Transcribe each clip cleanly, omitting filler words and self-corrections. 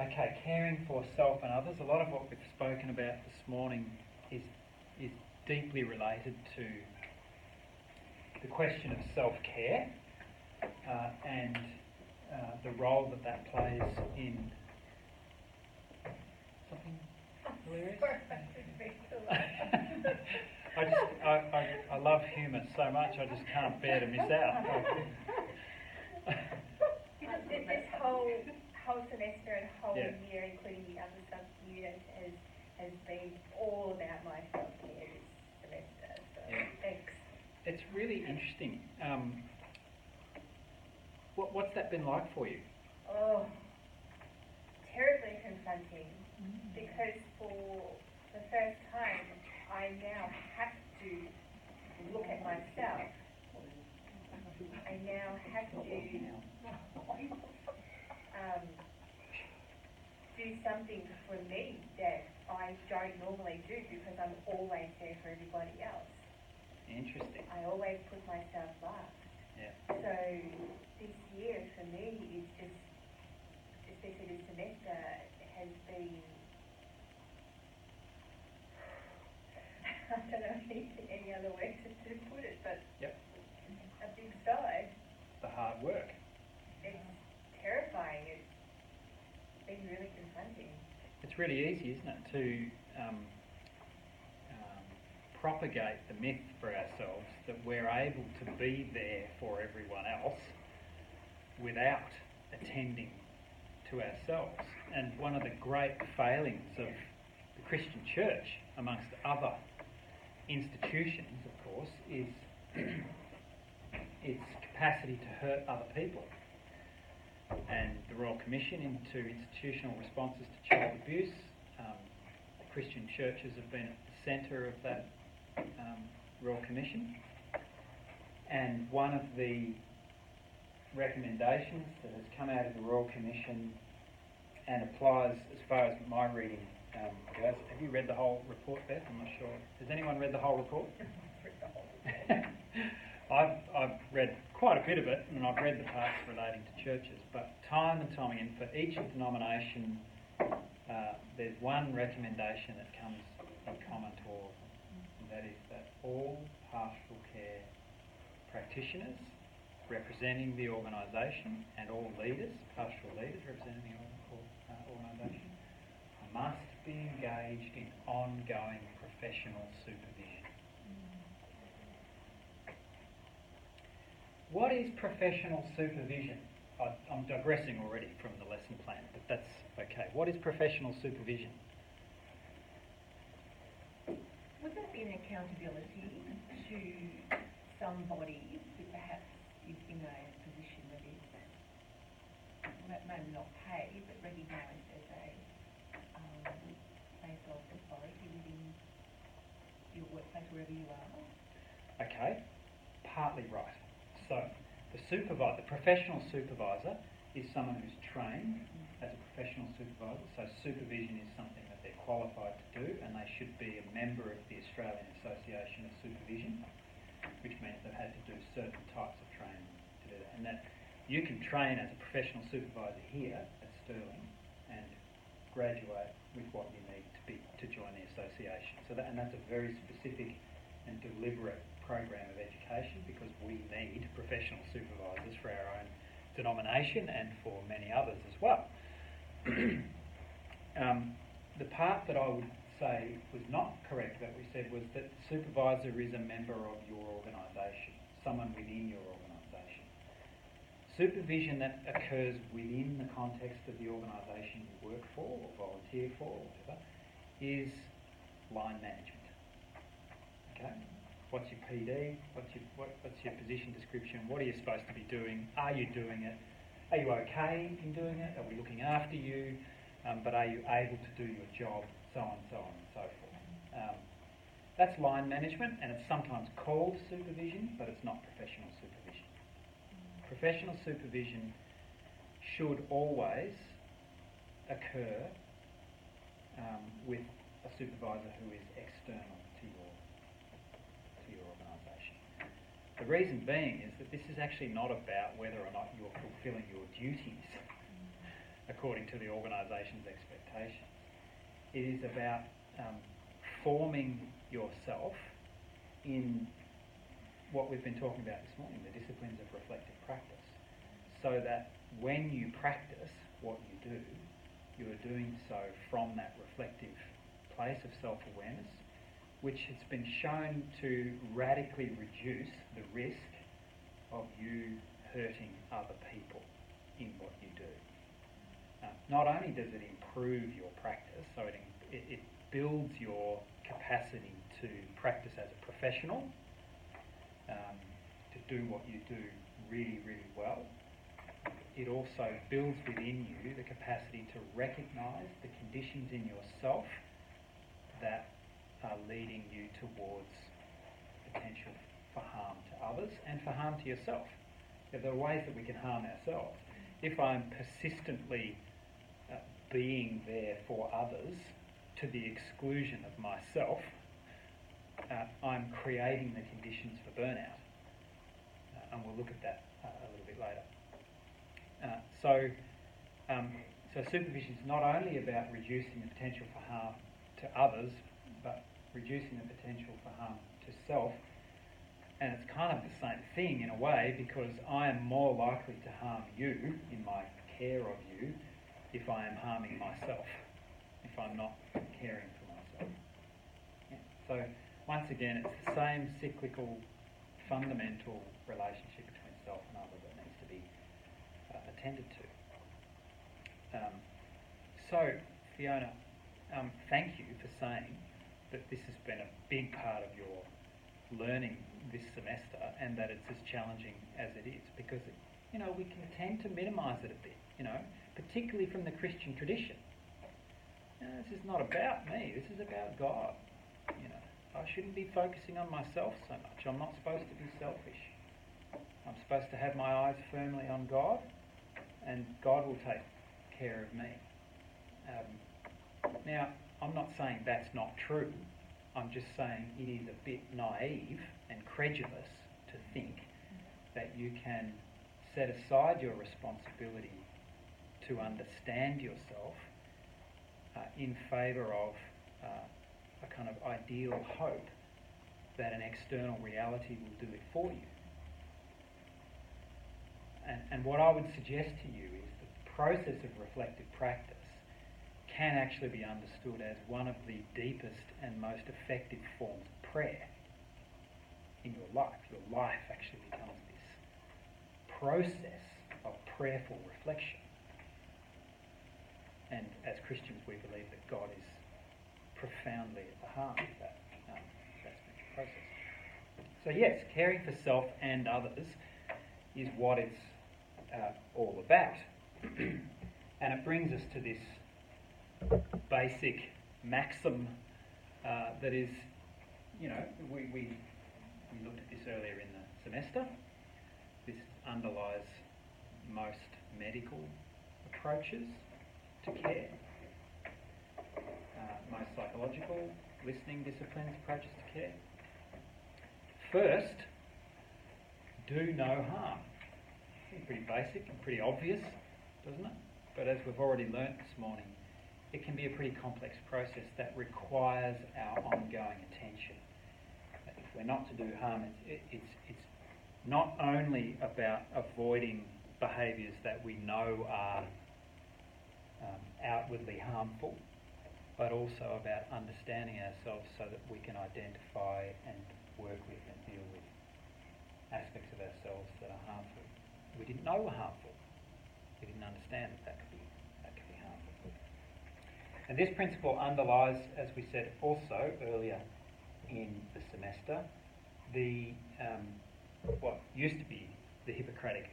Okay, caring for self and others. A lot of what we've spoken about this morning is deeply related to the question of self-care and the role that plays in something hilarious. I love humour so much. I just can't bear to miss out. This whole semester and whole year, including the other sub-units, has been all about my self-care this semester. So thanks. It's really interesting. What's that been like for you? Oh, terribly confronting. Because for the first time, I now have to look at myself. I now have to do something for me that I don't normally do because I'm always there for everybody else. Interesting. I always put myself last. Yeah. So this year for me is just, especially this semester, has been, I don't know any other way to put it, but a big sigh. The hard work. It's terrifying. It's been really confronting. It's really easy, isn't it, to propagate the myth for ourselves that we're able to be there for everyone else without attending to ourselves. And one of the great failings of the Christian church, amongst other institutions, of course, is its capacity to hurt other people. And the Royal Commission into institutional responses to child abuse, the Christian churches have been at the centre of that Royal Commission. And one of the recommendations that has come out of the Royal Commission and applies as far as my reading goes. Have you read the whole report, Beth? I'm not sure. Has anyone read the whole report? I've read quite a bit of it, and I've read the parts relating to churches, but time and time again, for each denomination, there's one recommendation that comes in common to all of them, and that is that all pastoral care practitioners representing the organisation and all leaders, pastoral leaders representing the organisation, must be engaged in ongoing professional supervision. What is professional supervision? I'm digressing already from the lesson plan, but that's okay. What is professional supervision? Would that be an accountability to somebody who perhaps is in a position that is maybe not paid, but recognised as a place of authority within your workplace, wherever you are? Okay, partly right. So, the professional supervisor is someone who's trained as a professional supervisor. So supervision is something that they're qualified to do, and they should be a member of the Australian Association of Supervision, which means they've had to do certain types of training to do that. And that you can train as a professional supervisor here at Stirling and graduate with what you need to join the association. And that's a very specific and deliberate program of education, because we need professional supervisors for our own denomination and for many others as well. The part that I would say was not correct that we said was that the supervisor is a member of your organisation, someone within your organisation. Supervision that occurs within the context of the organisation you work for or volunteer for or whatever is line management. Okay? What's your PD? What's your position description? What are you supposed to be doing? Are you doing it? Are you okay in doing it? Are we looking after you? But are you able to do your job? So on, so on, and so forth. That's line management, and it's sometimes called supervision, but it's not professional supervision. Professional supervision should always occur with a supervisor who is external to your organisation. The reason being is that this is actually not about whether or not you're fulfilling your duties according to the organisation's expectations. It is about forming yourself in what we've been talking about this morning, the disciplines of reflective practice, so that when you practice what you do, you are doing so from that reflective place of self-awareness, which has been shown to radically reduce the risk of you hurting other people in what you do. Not only does it improve your practice, so it builds your capacity to practice as a professional, to do what you do really, really well. It also builds within you the capacity to recognise the conditions in yourself that are leading you towards potential for harm to others and for harm to yourself. There are ways that we can harm ourselves. If I'm persistently being there for others to the exclusion of myself, I'm creating the conditions for burnout. And we'll look at that a little bit later. So supervision is not only about reducing the potential for harm to others, but reducing the potential for harm to self. And it's kind of the same thing in a way, because I am more likely to harm you in my care of you if I am harming myself, if I'm not caring for myself. Yeah. So once again, it's the same cyclical, fundamental relationship between self and other that needs to be attended to. So Fiona, thank you for saying that this has been a big part of your learning this semester, and that it's as challenging as it is, because we can tend to minimise it a bit, particularly from the Christian tradition. This is not about me, this is about God. I shouldn't be focusing on myself so much. I'm not supposed to be selfish. I'm supposed to have my eyes firmly on God, and God will take care of me. Now, I'm not saying that's not true. I'm just saying it is a bit naive and credulous to think that you can set aside your responsibility to understand yourself in favour of a kind of ideal hope that an external reality will do it for you. And what I would suggest to you is that the process of reflective practice can actually be understood as one of the deepest and most effective forms of prayer in your life. Your life actually becomes this process of prayerful reflection. And as Christians, we believe that God is profoundly at the heart of that spiritual process. So yes, caring for self and others is what it's all about. And it brings us to this basic maxim that is, we looked at this earlier in the semester. This underlies most medical approaches to care, most psychological, listening disciplines approaches to care. First, do no harm. Pretty basic and pretty obvious, doesn't it? But as we've already learnt this morning, it can be a pretty complex process that requires our ongoing attention. If we're not to do harm, it's not only about avoiding behaviours that we know are outwardly harmful, but also about understanding ourselves so that we can identify and work with and deal with aspects of ourselves that are harmful. We didn't know were harmful. We didn't understand that could be harmful. And this principle underlies, as we said also earlier in the semester, the what used to be the Hippocratic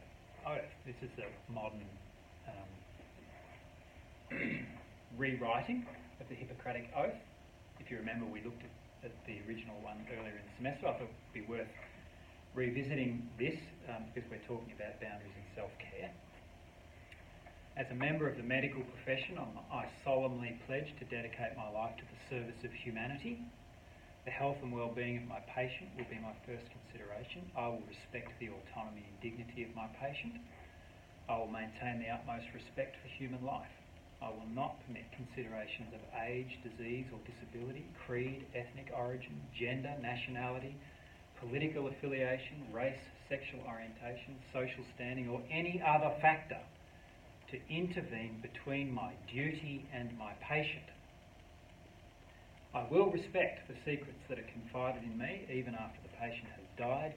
Oath. This is a modern rewriting of the Hippocratic Oath. If you remember, we looked at the original one earlier in the semester. I thought it would be worth revisiting this because we're talking about boundaries in self-care. As a member of the medical profession, I solemnly pledge to dedicate my life to the service of humanity. The health and well-being of my patient will be my first consideration. I will respect the autonomy and dignity of my patient. I will maintain the utmost respect for human life. I will not permit considerations of age, disease or disability, creed, ethnic origin, gender, nationality, political affiliation, race, sexual orientation, social standing or any other factor to intervene between my duty and my patient. I will respect the secrets that are confided in me even after the patient has died.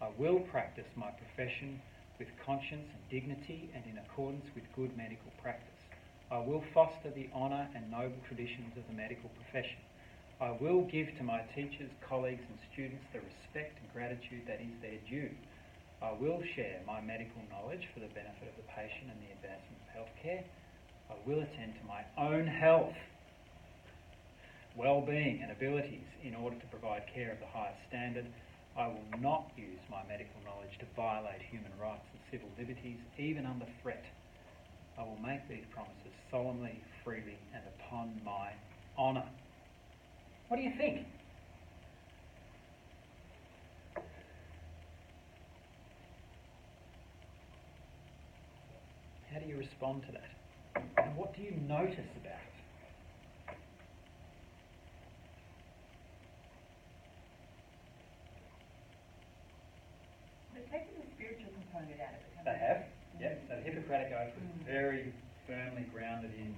I will practice my profession with conscience and dignity and in accordance with good medical practice. I will foster the honour and noble traditions of the medical profession. I will give to my teachers, colleagues and students the respect and gratitude that is their due. I will share my medical knowledge for the benefit of the patient and the advancement of healthcare. I will attend to my own health, well-being and abilities in order to provide care of the highest standard. I will not use my medical knowledge to violate human rights and civil liberties, even under threat. I will make these promises solemnly, freely and upon my honour. What do you think? How do you respond to that? And what do you notice about it? They've taken the spiritual component out of it, haven't They have, yeah. So the Hippocratic Oath was very firmly grounded in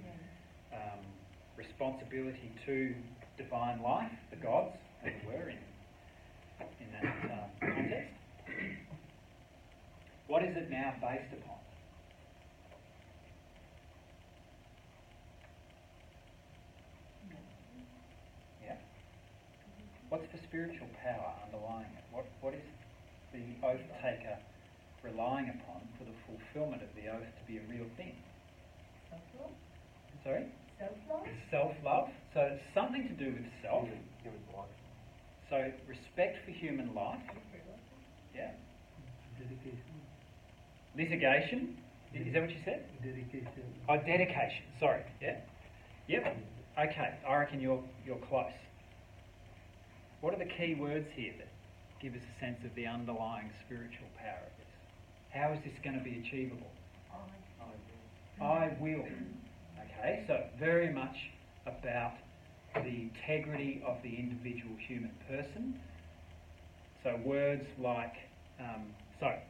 responsibility to divine life, the gods, as it were, in that context. What is it now based upon? Yeah. What's the spiritual power underlying it? What is the oath taker relying upon for the fulfilment of the oath to be a real thing? Self-love? Sorry? Self-love? Self-love. So it's something to do with self. Human life. So respect for human life. Yeah. Dedication. Litigation. Is that what you said? Dedication. Oh, dedication. Sorry. Yeah. Yep. Okay. I reckon you're close. What are the key words here that give us a sense of the underlying spiritual power of this? How is this going to be achievable? I will. Okay, so very much about the integrity of the individual human person. So words like,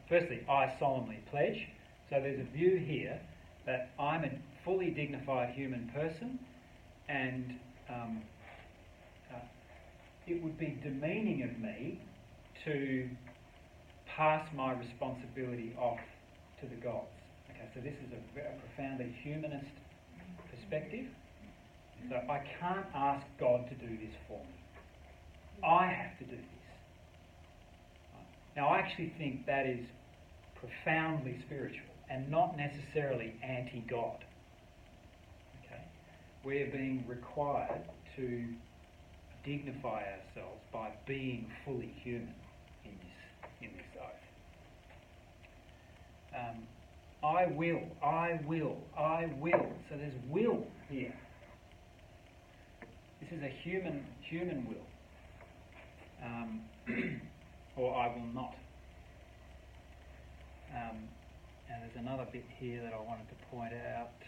firstly, I solemnly pledge. So there's a view here that I'm a fully dignified human person and it would be demeaning of me to pass my responsibility off to the gods. Okay, so this is a profoundly humanist perspective. So I can't ask God to do this for me. I have to do this. Now I actually think that is profoundly spiritual and not necessarily anti-God. Okay, we're being required to dignify ourselves by being fully human in this oath. I will. So there's will here. This is a human will. Or I will not. And there's another bit here that I wanted to point out.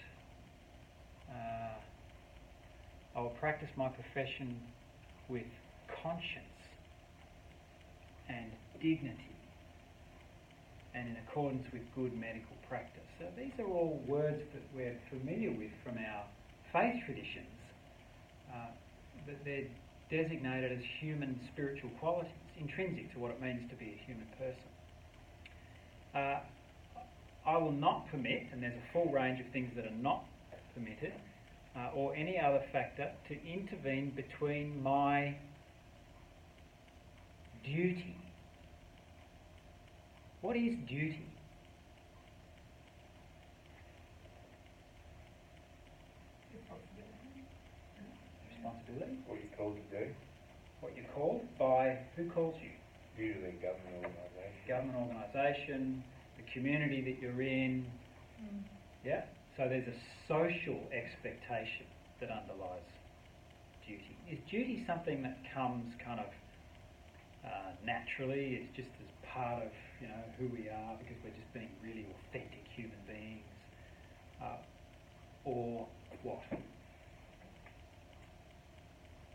I will practice my profession with conscience and dignity and in accordance with good medical practice. So these are all words that we're familiar with from our faith traditions, that they're designated as human spiritual qualities, intrinsic to what it means to be a human person. I will not permit, and there's a full range of things that are not permitted, or any other factor to intervene between my duty. What is duty? Responsibility. What you're called to do. What you're called by, who calls you? Usually government organisation. Government organisation, the community that you're in. Yeah? So there's a social expectation that underlies duty. Is duty something that comes kind of naturally? It's just as part of, who we are because we're just being really authentic human beings? or what?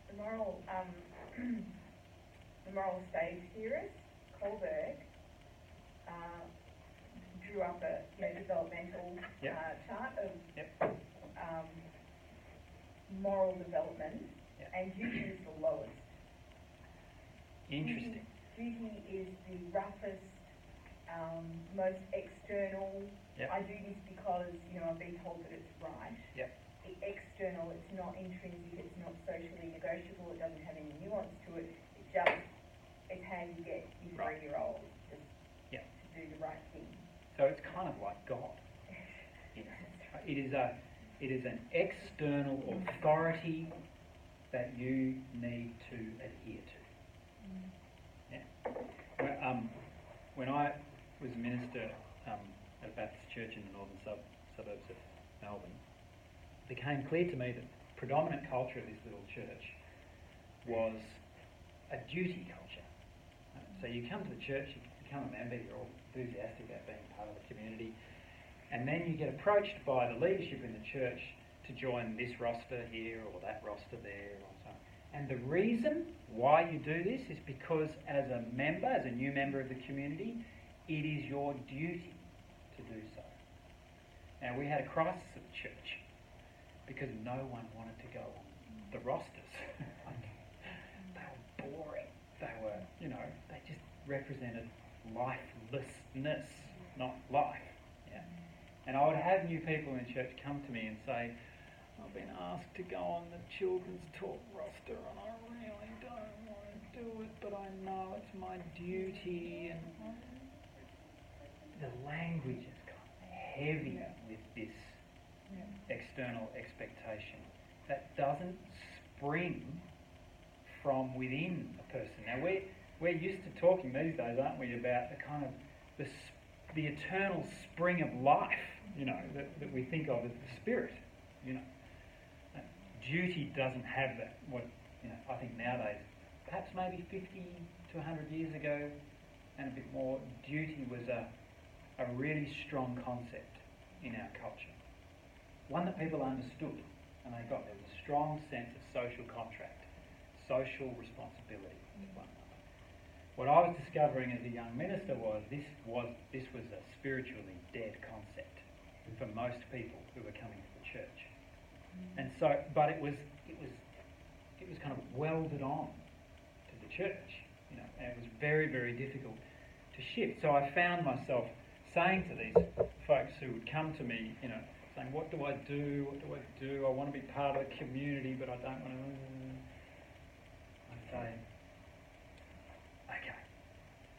The moral, the moral stage theorist, Kohlberg, drew up a developmental Yep. chart of Yep. moral development, Yep. and duty is the lowest. Interesting. Duty is the roughest, most external. Yep. I do this because, I've been told that it's right. Yep. External, it's not intrinsic, it's not socially negotiable, it doesn't have any nuance to it. It's how you get your Right. 3-year-old just Yep. to do the right thing. So it's kind of like God. It is an external authority that you need to adhere to. Yeah. When I was a minister at a Baptist church in the northern suburbs of Melbourne, it became clear to me that the predominant culture of this little church was a duty culture. So you come to the church, you become a member, you're all enthusiastic about being part of the community, and then you get approached by the leadership in the church to join this roster here or that roster there or so on. And the reason why you do this is because as a member, as a new member of the community, it is your duty to do so. Now, we had a crisis at the church because no one wanted to go on the rosters. They were boring. They were, they just represented lifelessness, not life. Yeah. And I would have new people in church come to me and say, I've been asked to go on the children's talk roster and I really don't want to do it, but I know it's my duty. And the language is kind of heavy with this external expectation that doesn't spring from within a person. Now we're used to talking these days, aren't we, about the kind of the eternal spring of life, that we think of as the Spirit, Duty doesn't have that. I think nowadays, perhaps maybe 50 to 100 years ago, and a bit more, duty was a really strong concept in our culture. One that people understood, and there was a strong sense of social contract, social responsibility with one another. What I was discovering as a young minister was this was a spiritually dead concept for most people who were coming to the church. And so, but it was kind of welded on to the church, and it was very, very difficult to shift. So I found myself saying to these folks who would come to me, saying, what do I do? What do I do? I want to be part of the community, but I don't want to. I'd say, okay,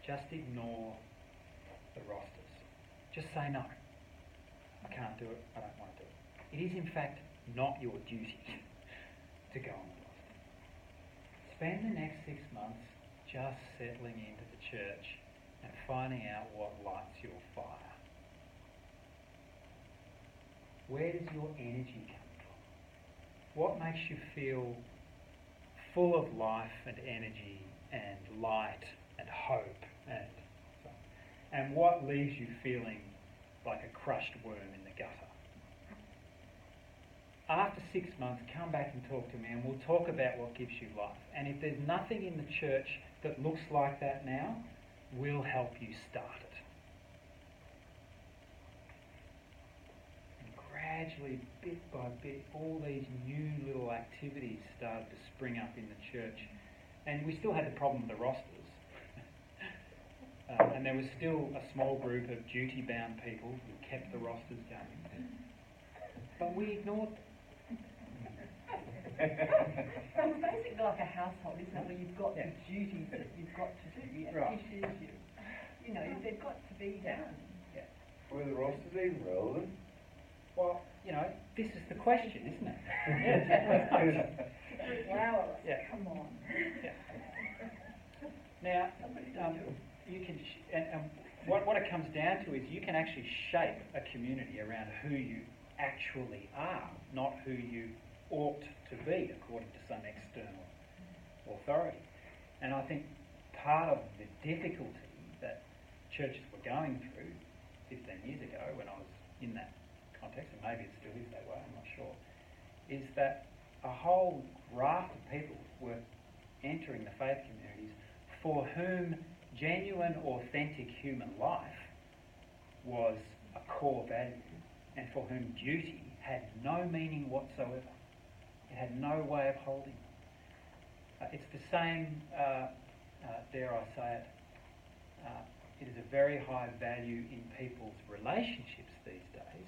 just ignore the rosters. Just say no. I can't do it. I don't want to do it. It is, in fact, not your duty to go on the roster. Spend the next 6 months just settling into the church and finding out what lights your fire. Where does your energy come from? What makes you feel full of life and energy and light and hope and what leaves you feeling like a crushed worm in the gutter? After 6 months, come back and talk to me and we'll talk about what gives you life. And if there's nothing in the church that looks like that now, we'll help you start it. And gradually, bit by bit, all these new little activities started to spring up in the church. And we still had the problem of the rosters. And there was still a small group of duty-bound people who kept the rosters going. But we ignored them. So it's basically like a household, isn't it, where you've got Yeah. the duties that you've got to do. You have Right. dishes, they've got to be done. Yeah. Were the rosters even relevant? Well, this is the question, isn't it? Flower, Yeah. come on. Yeah. Now, you can, and what it comes down to is you can actually shape a community around who you actually are, not who you ought to be according to some external authority. And I think part of the difficulty that churches were going through 15 years ago when I was in that context, and maybe it still is that way, I'm not sure, is that a whole raft of people were entering the faith communities for whom genuine, authentic human life was a core value, and for whom duty had no meaning whatsoever. It had no way of holding. It's the same, dare I say it, it is a very high value in people's relationships these days,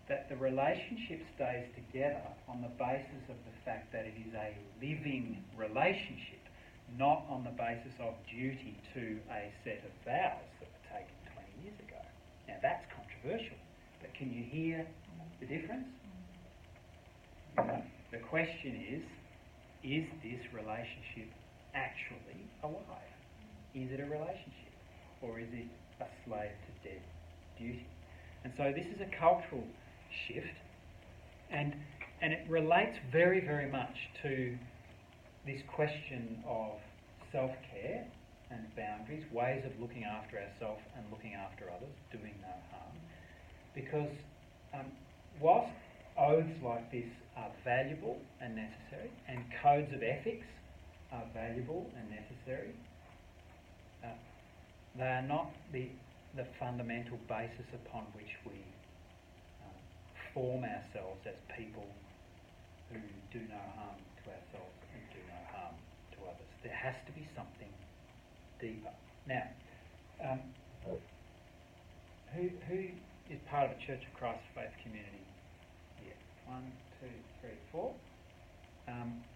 that the relationship stays together on the basis of the fact that it is a living relationship, not on the basis of duty to a set of vows that were taken 20 years ago. Now that's controversial, but can you hear the difference? The question is this relationship actually alive? Is it a relationship, or is it a slave to dead duty? And so this is a cultural shift, and it relates very, very much to this question of self-care and boundaries, ways of looking after ourselves and looking after others, doing no harm. Because whilst oaths like this are valuable and necessary, and codes of ethics are valuable and necessary, they are not the fundamental basis upon which we form ourselves as people who do no harm to ourselves and do no harm to others. There has to be something deeper. Now, who is part of a Church of Christ faith community here? 1, 2, 3, 4.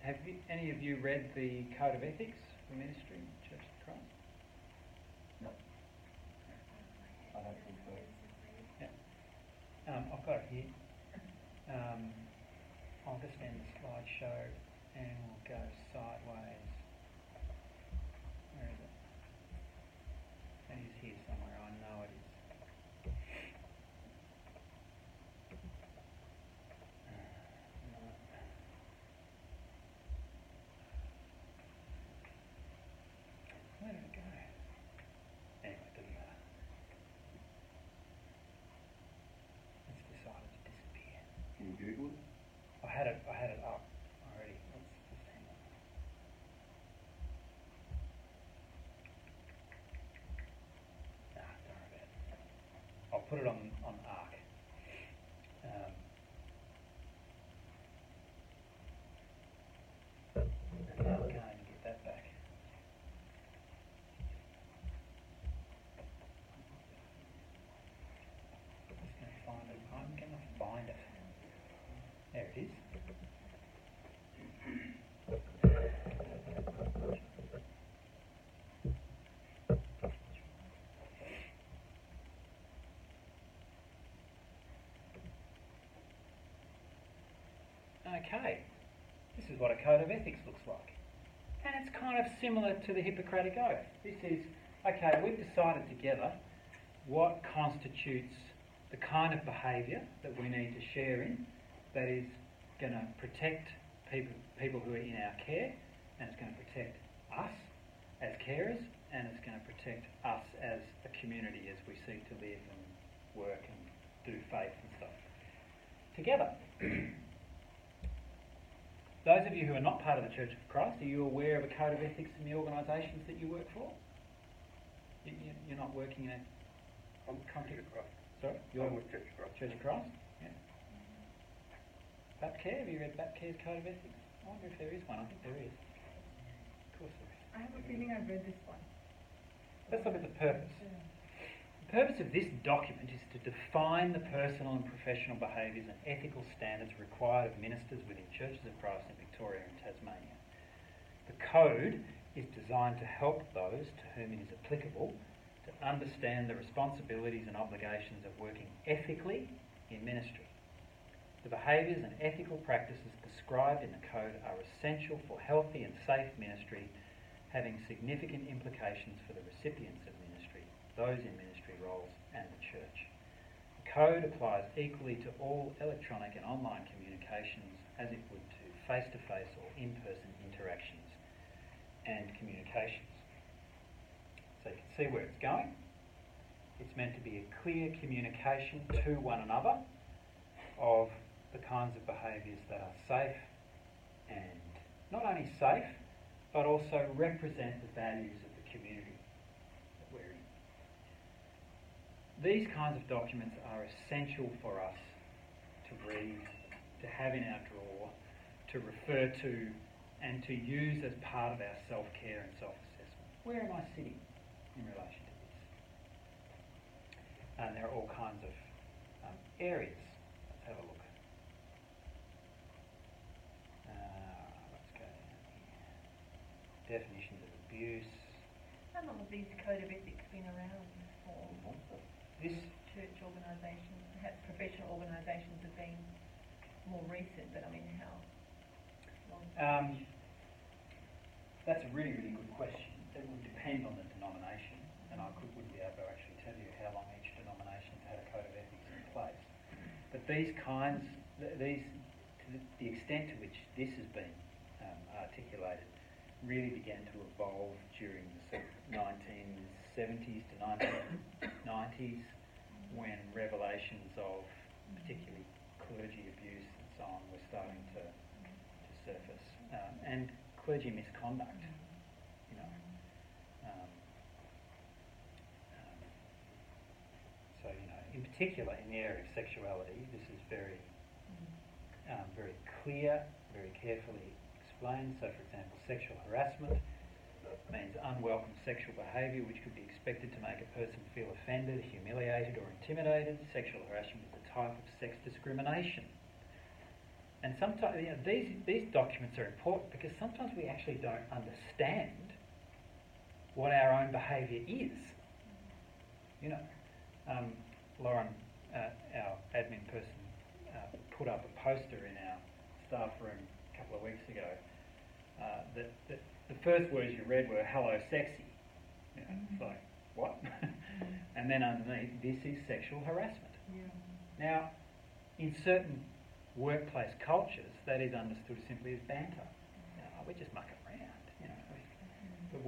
Have any of you read the Code of Ethics for Ministry in the Church of Christ? No. I don't think so. Yeah. I've got it here. I'll just end the slideshow and we'll go sideways. Where is it? It is here somewhere. I know it is. Where did it go? Anyway, it doesn't matter. It's decided to disappear. Can you Google it? I had it up already. Let's just hang on. Don't worry about it. I'll put it on Arc. And I'll go and get that back. I'm going to find it. There it is. Okay, this is what a code of ethics looks like. And it's kind of similar to the Hippocratic Oath. This is, okay, we've decided together what constitutes the kind of behaviour that we need to share in that is going to protect people who are in our care, and it's going to protect us as carers, and it's going to protect us as a community as we seek to live and work and do faith and stuff together. Those of you who are not part of the Church of Christ, are you aware of a code of ethics in the organisations that you work for? You're not working in a Church of Christ. Sorry? I'm with Church of Christ. Church of Christ? Yeah. Bapcare? Have you read Bapcare's Code of Ethics? I wonder if there is one. I think there is. Of course there is. I have a feeling I've read this one. Let's look at the purpose. The purpose of this document is to define the personal and professional behaviours and ethical standards required of ministers within Churches of Christ in Victoria and Tasmania. The code is designed to help those to whom it is applicable to understand the responsibilities and obligations of working ethically in ministry. The behaviours and ethical practices prescribed in the code are essential for healthy and safe ministry, having significant implications for the recipients of ministry, those in ministry roles, and the church. The code applies equally to all electronic and online communications as it would to face-to-face or in-person interactions and communications. So you can see where it's going. It's meant to be a clear communication to one another of the kinds of behaviours that are safe and not only safe, but also represent the values of the community that we're in. These kinds of documents are essential for us to read, to have in our drawer, to refer to, and to use as part of our self-care and self-assessment. Where am I sitting in relation to this? And there are all kinds of areas. Let's have a look. Let's go down here. Definitions of abuse. How long have these code of ethics been around for? This, Church organisations, perhaps professional organisations have been more recent, but I mean, how long? That's a really, really good question. It would depend on the denomination, and wouldn't be able to actually tell you how long each denomination's had a code of ethics in place. But these kinds, to the extent to which this has been articulated, really began to evolve during the sort of 1970s to 1990s, when revelations of particularly clergy abuse and so on were starting to surface, and clergy misconduct, you know. So, you know, in particular in the area of sexuality, this is very clear, very carefully explained. So, for example, sexual harassment means unwelcome sexual behaviour which could be expected to make a person feel offended, humiliated or intimidated. Sexual harassment is a type of sex discrimination. And sometimes, you know, these documents are important because sometimes we actually don't understand what our own behaviour is. You know, Lauren, our admin person, put up a poster in our staff room a couple of weeks ago that the first words you read were "hello, sexy." You know, it's like, what? And then underneath, this is sexual harassment. Yeah. Now, in certain workplace cultures, that is understood simply as banter. You know, we're just mucking around. You know, but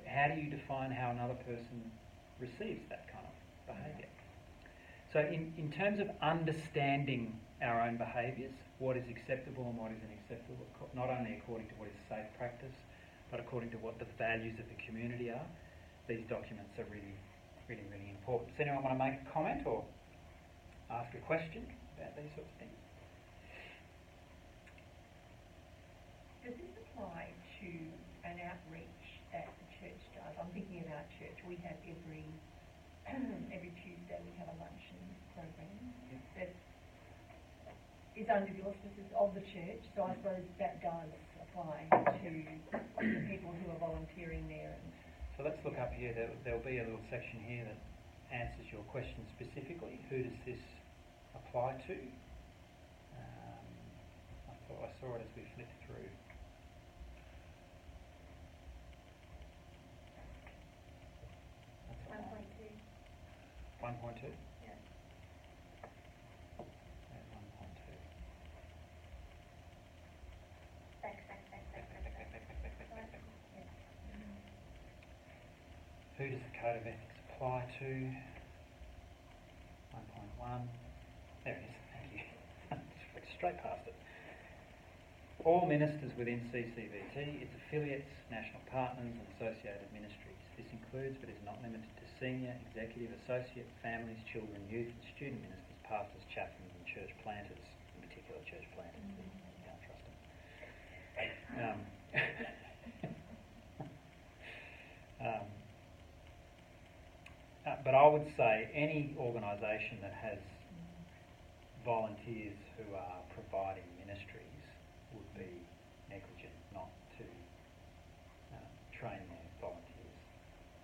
how do you define how another person receives that kind of behaviour? So, in terms of understanding our own behaviours, what is acceptable and what isn't acceptable, not only according to what is safe practice, but according to what the values of the community are, these documents are really, really, really important. Does anyone want to make a comment or ask a question about these sorts of things? Does this apply to an outreach that the church does? I'm thinking of our church. We have every Tuesday we have a luncheon program that is under the auspices of the church. So I suppose that does apply to the people who are volunteering there. So let's look up here. There'll be a little section here that answers your question specifically. Who does this apply to? I thought I saw it as we flipped through. That's 1.2. 1.2? Yeah. 1.2. Back. Who does the Code of Ethics apply to? 1.1. There it is. Thank you. Just flicked straight past it. All ministers within CCVT, its affiliates, national partners and associated ministries. This includes but is not limited to senior, executive, associate, families, children, youth and student ministers, pastors, chaplains and church planters, in particular church planters. You can't trust them. But I would say any organisation that has volunteers who are providing ministries would be negligent not to train their volunteers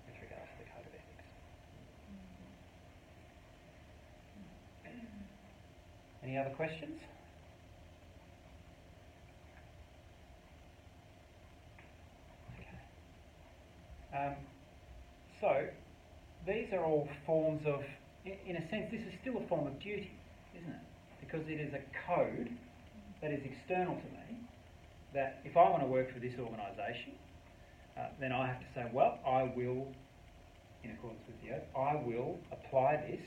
with regards to the Code of Ethics. Any other questions? Okay. So, these are all forms of, in a sense, this is still a form of duty, isn't it? Because it is a code that is external to me, that if I want to work for this organisation, then I have to say, well, I will, in accordance with the oath, I will apply this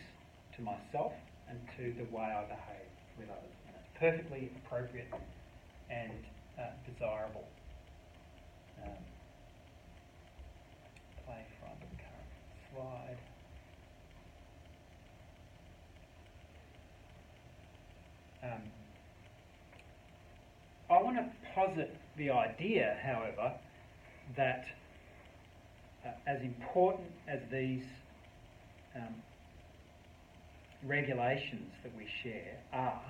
to myself and to the way I behave with others. And it's perfectly appropriate and desirable. Play from the current slide. I want to posit the idea, however, that as important as these regulations that we share are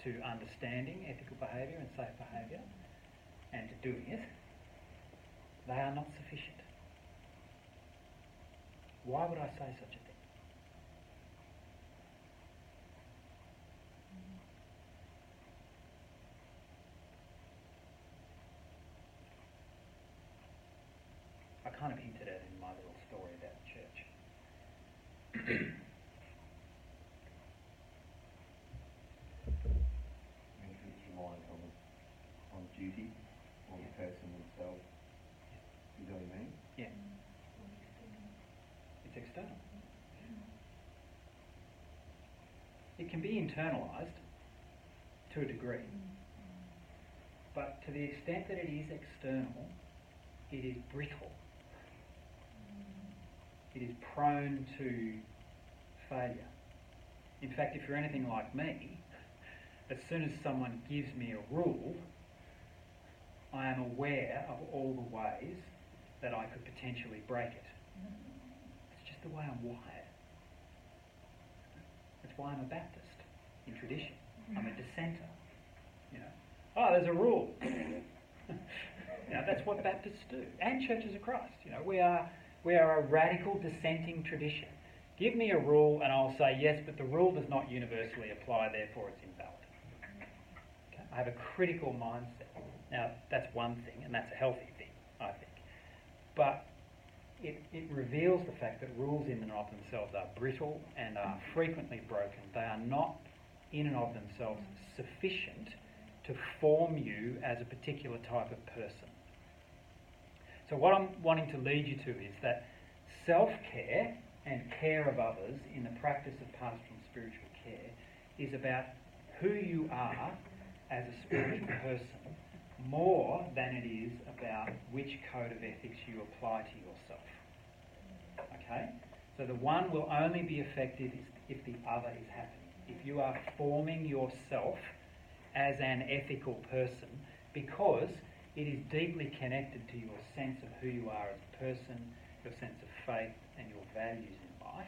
to understanding ethical behaviour and safe behaviour and to doing it, they are not sufficient. Why would I say such a thing? I kind of hinted at it in my little story about church. If it's reliant on duty or the person themselves. You know what I mean? Yeah. It's external. It can be internalised to a degree, but to the extent that it is external, it is brittle. It is prone to failure. In fact, if you're anything like me, as soon as someone gives me a rule, I am aware of all the ways that I could potentially break it. It's just the way I'm wired. That's why I'm a Baptist in tradition. I'm a dissenter. You know, oh, there's a rule. You know, that's what Baptists do, and Churches of Christ. You know, we are a radical dissenting tradition. Give me a rule, and I'll say yes, but the rule does not universally apply. Therefore, it's invalid. Okay? I have a critical mindset. Now, that's one thing, and that's a healthy thing, I think. But it reveals the fact that rules in and of themselves are brittle and are frequently broken. They are not in and of themselves sufficient to form you as a particular type of person. So what I'm wanting to lead you to is that self-care and care of others in the practice of pastoral and spiritual care is about who you are as a spiritual person more than it is about which code of ethics you apply to yourself. Okay? So the one will only be effective if the other is happening. If you are forming yourself as an ethical person because it is deeply connected to your sense of who you are as a person, your sense of faith and your values in life,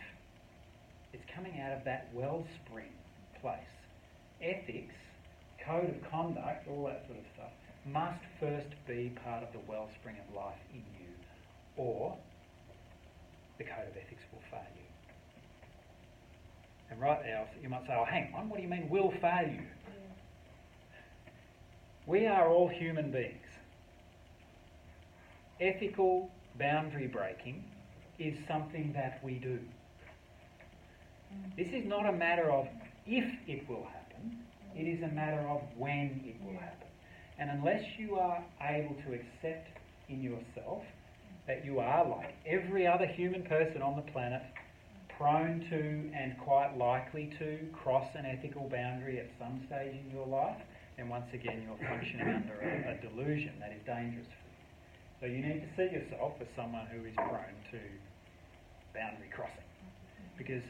it's coming out of that wellspring place. Ethics, code of conduct, all that sort of stuff, must first be part of the wellspring of life in you, or the code of ethics will fail you. And right now, you might say, oh, hang on, what do you mean will fail you? We are all human beings. Ethical boundary breaking is something that we do. This is not a matter of if it will happen, it is a matter of when it will happen. And unless you are able to accept in yourself that you are, like every other human person on the planet, prone to and quite likely to cross an ethical boundary at some stage in your life, then once again you're functioning under a delusion that is dangerous for you. So you need to see yourself as someone who is prone to boundary crossing, because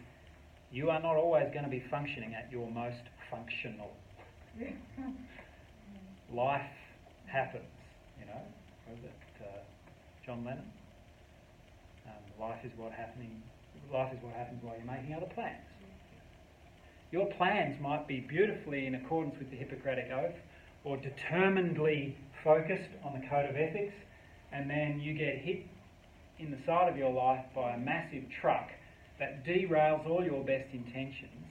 you are not always going to be functioning at your most functional. Life happens, you know. Was it John Lennon? Life is what happens while you're making other plans. Your plans might be beautifully in accordance with the Hippocratic Oath, or determinedly focused on the code of ethics, and then you get hit in the side of your life by a massive truck that derails all your best intentions,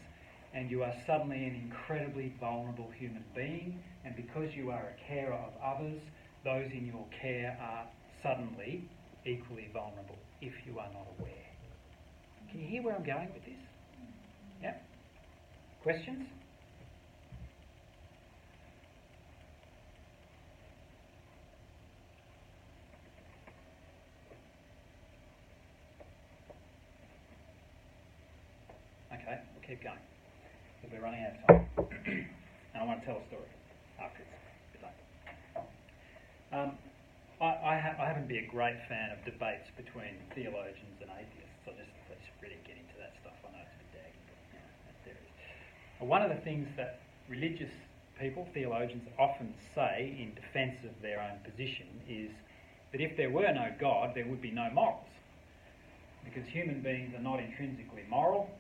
and you are suddenly an incredibly vulnerable human being, and because you are a carer of others, those in your care are suddenly equally vulnerable if you are not aware. Can you hear where I'm going with this? Yeah? Questions? Okay, we'll keep going. because we're running out of time. And I want to tell a story after it's a bit late. I happen to be a great fan of debates between theologians and atheists. Let's really get into that stuff. I know it's a bit daggy, but there it is. One of the things that religious people, theologians, often say in defence of their own position is that if there were no God, there would be no morals. Because human beings are not intrinsically moral.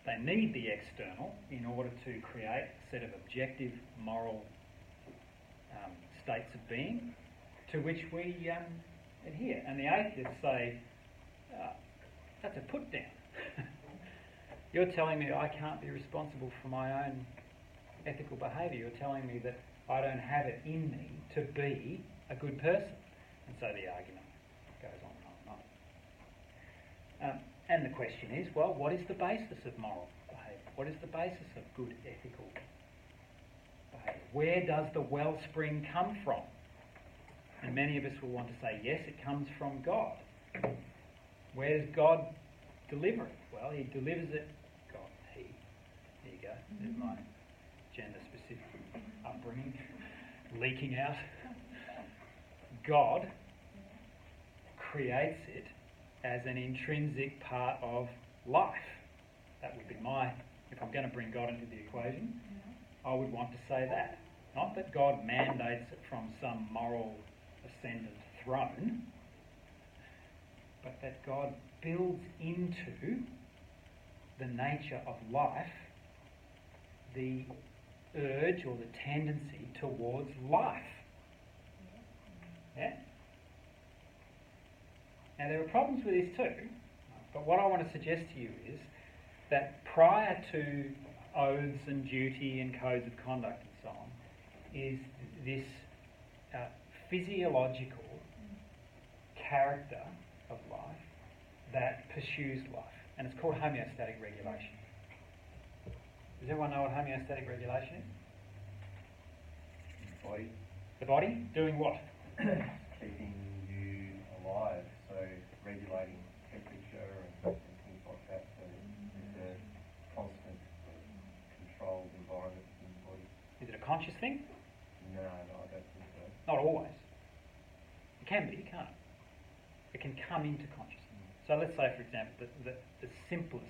They need the external in order to create a set of objective moral states of being to which we adhere. And the atheists say, that's a put down. You're telling me I can't be responsible for my own ethical behaviour. You're telling me that I don't have it in me to be a good person. And so the argument goes on and on and on. And the question is, well, what is the basis of moral behaviour? What is the basis of good ethical behaviour? Where does the wellspring come from? And many of us will want to say, yes, it comes from God. Where does God deliver it? Well, he delivers it, God, he. There you go, there's my gender-specific upbringing leaking out. God creates it as an intrinsic part of life. That would be if I'm going to bring God into the equation, I would want to say that. Not that God mandates it from some moral ascendant throne, but that God builds into the nature of life the urge or the tendency towards life. Yeah? Now there are problems with this too, but what I want to suggest to you is that prior to oaths and duty and codes of conduct and so on, is this physiological character of life that pursues life, and it's called homeostatic regulation. Does everyone know what homeostatic regulation is? Body. The body doing what? Keeping you alive, so regulating temperature and things like that. So there's a constant controlled environment in the body. Is it a conscious thing? No, I don't think so. Not always. It can be, can't it? It can come into consciousness. So let's say, for example, the simplest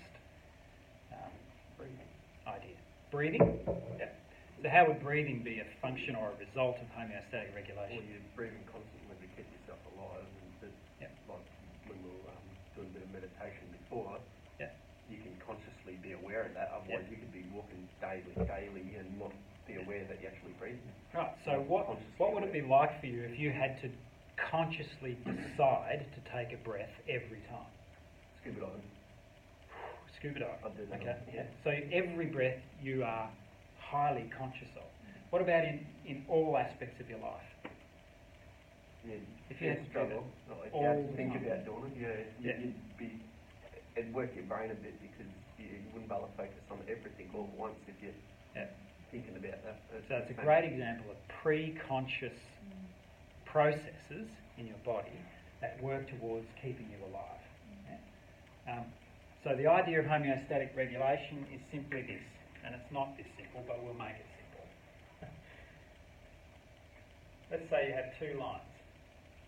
idea. Breathing? Yeah. So how would breathing be a function or a result of homeostatic regulation? Well, you're breathing constantly to keep yourself alive, and like when we were doing a bit of meditation before, you can consciously be aware of that, otherwise you could be walking daily and not be aware that you're actually breathing. Right, so what would it be like for you if you had to consciously decide to take a breath every time? Scuba diving. Scuba dive. I do that. Okay. Yeah. So every breath you are highly conscious of. What about in all aspects of your life? Yeah. If you had to do struggle, that if all you had the to think time. about doing it, it'd work your brain a bit because you wouldn't be able to focus on everything all at once if you're thinking about that. So it's a great example of pre-conscious processes in your body that work towards keeping you alive. Yeah? So the idea of homeostatic regulation is simply this, and it's not this simple, but we'll make it simple. Let's say you have two lines.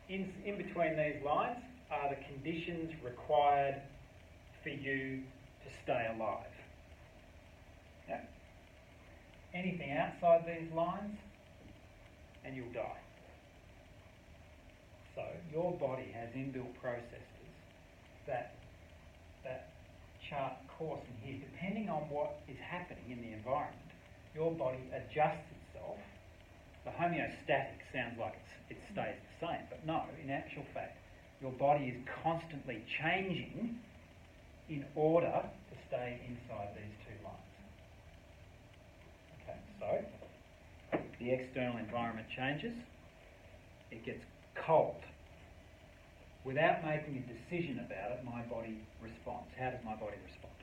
In between these lines are the conditions required for you to stay alive. Yeah? Anything outside these lines, and you'll die. So your body has inbuilt processes that chart course in here. Depending on what is happening in the environment, your body adjusts itself. The homeostatic sounds like it stays the same, but no, in actual fact, your body is constantly changing in order to stay inside these two lines. Okay, so the external environment changes, it gets cold. Without making a decision about it, my body responds. How does my body respond?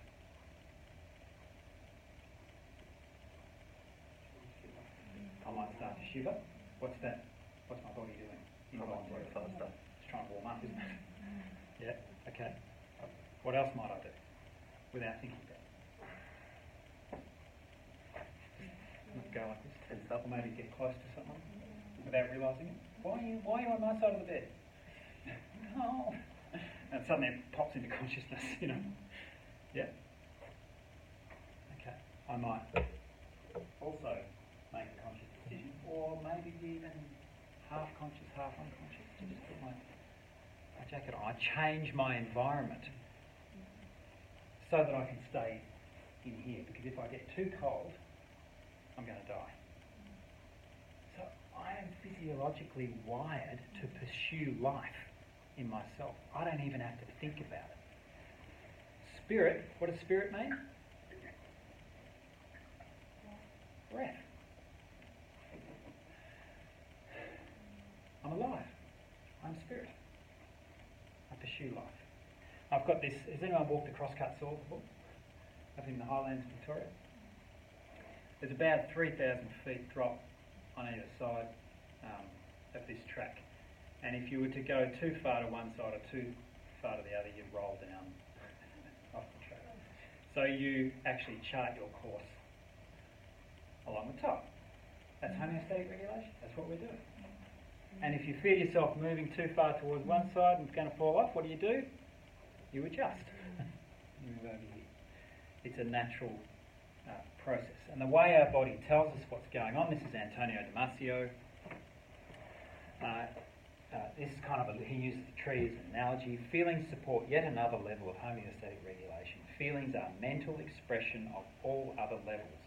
I might start to shiver. What's that? What's my body doing? Involuntarily. It's trying to warm up, isn't it? Yeah, okay. What else might I do without thinking about it? go like this. Tense up. Or maybe get close to someone without realising it. Why are you on my side of the bed? No. And suddenly it pops into consciousness, you know. Yeah. Okay. I might also make a conscious decision, or maybe even half conscious, half unconscious, to just put my jacket on. I change my environment so that I can stay in here, because if I get too cold, I'm going to die. So I am physiologically wired to pursue life in myself. I don't even have to think about it. Spirit, what does spirit mean? Breath. I'm alive. I'm spirit. I pursue life. I've got this. Has anyone walked a crosscut saw before? Up in the Highlands, Victoria? There's about 3,000 feet drop on either side of this track. And if you were to go too far to one side or too far to the other, you'd roll down off the track. So you actually chart your course along the top. That's homeostatic regulation. That's what we're doing. And if you feel yourself moving too far towards one side and it's going to fall off, what do? You adjust. You move over here. It's a natural process. And the way our body tells us what's going on, this is Antonio Damasio. This is kind of he uses the tree as an analogy. Feelings support yet another level of homeostatic regulation. Feelings are mental expression of all other levels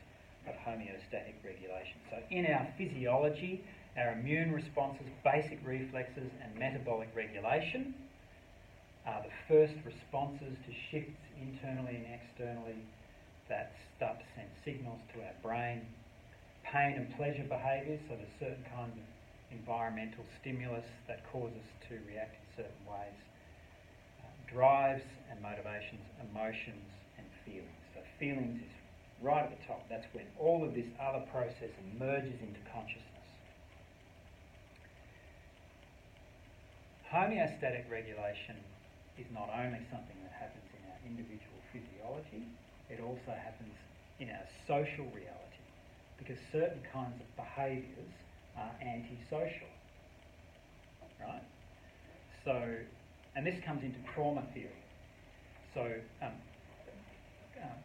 of homeostatic regulation. So in our physiology, our immune responses, basic reflexes and metabolic regulation are the first responses to shifts internally and externally that start to send signals to our brain. Pain and pleasure behaviours, so there's certain kinds of environmental stimulus that cause us to react in certain ways. Drives and motivations, emotions and feelings. So feelings is right at the top. That's when all of this other process emerges into consciousness. Homeostatic regulation is not only something that happens in our individual physiology, it also happens in our social reality, because certain kinds of behaviours are antisocial, right? So, and this comes into trauma theory. So,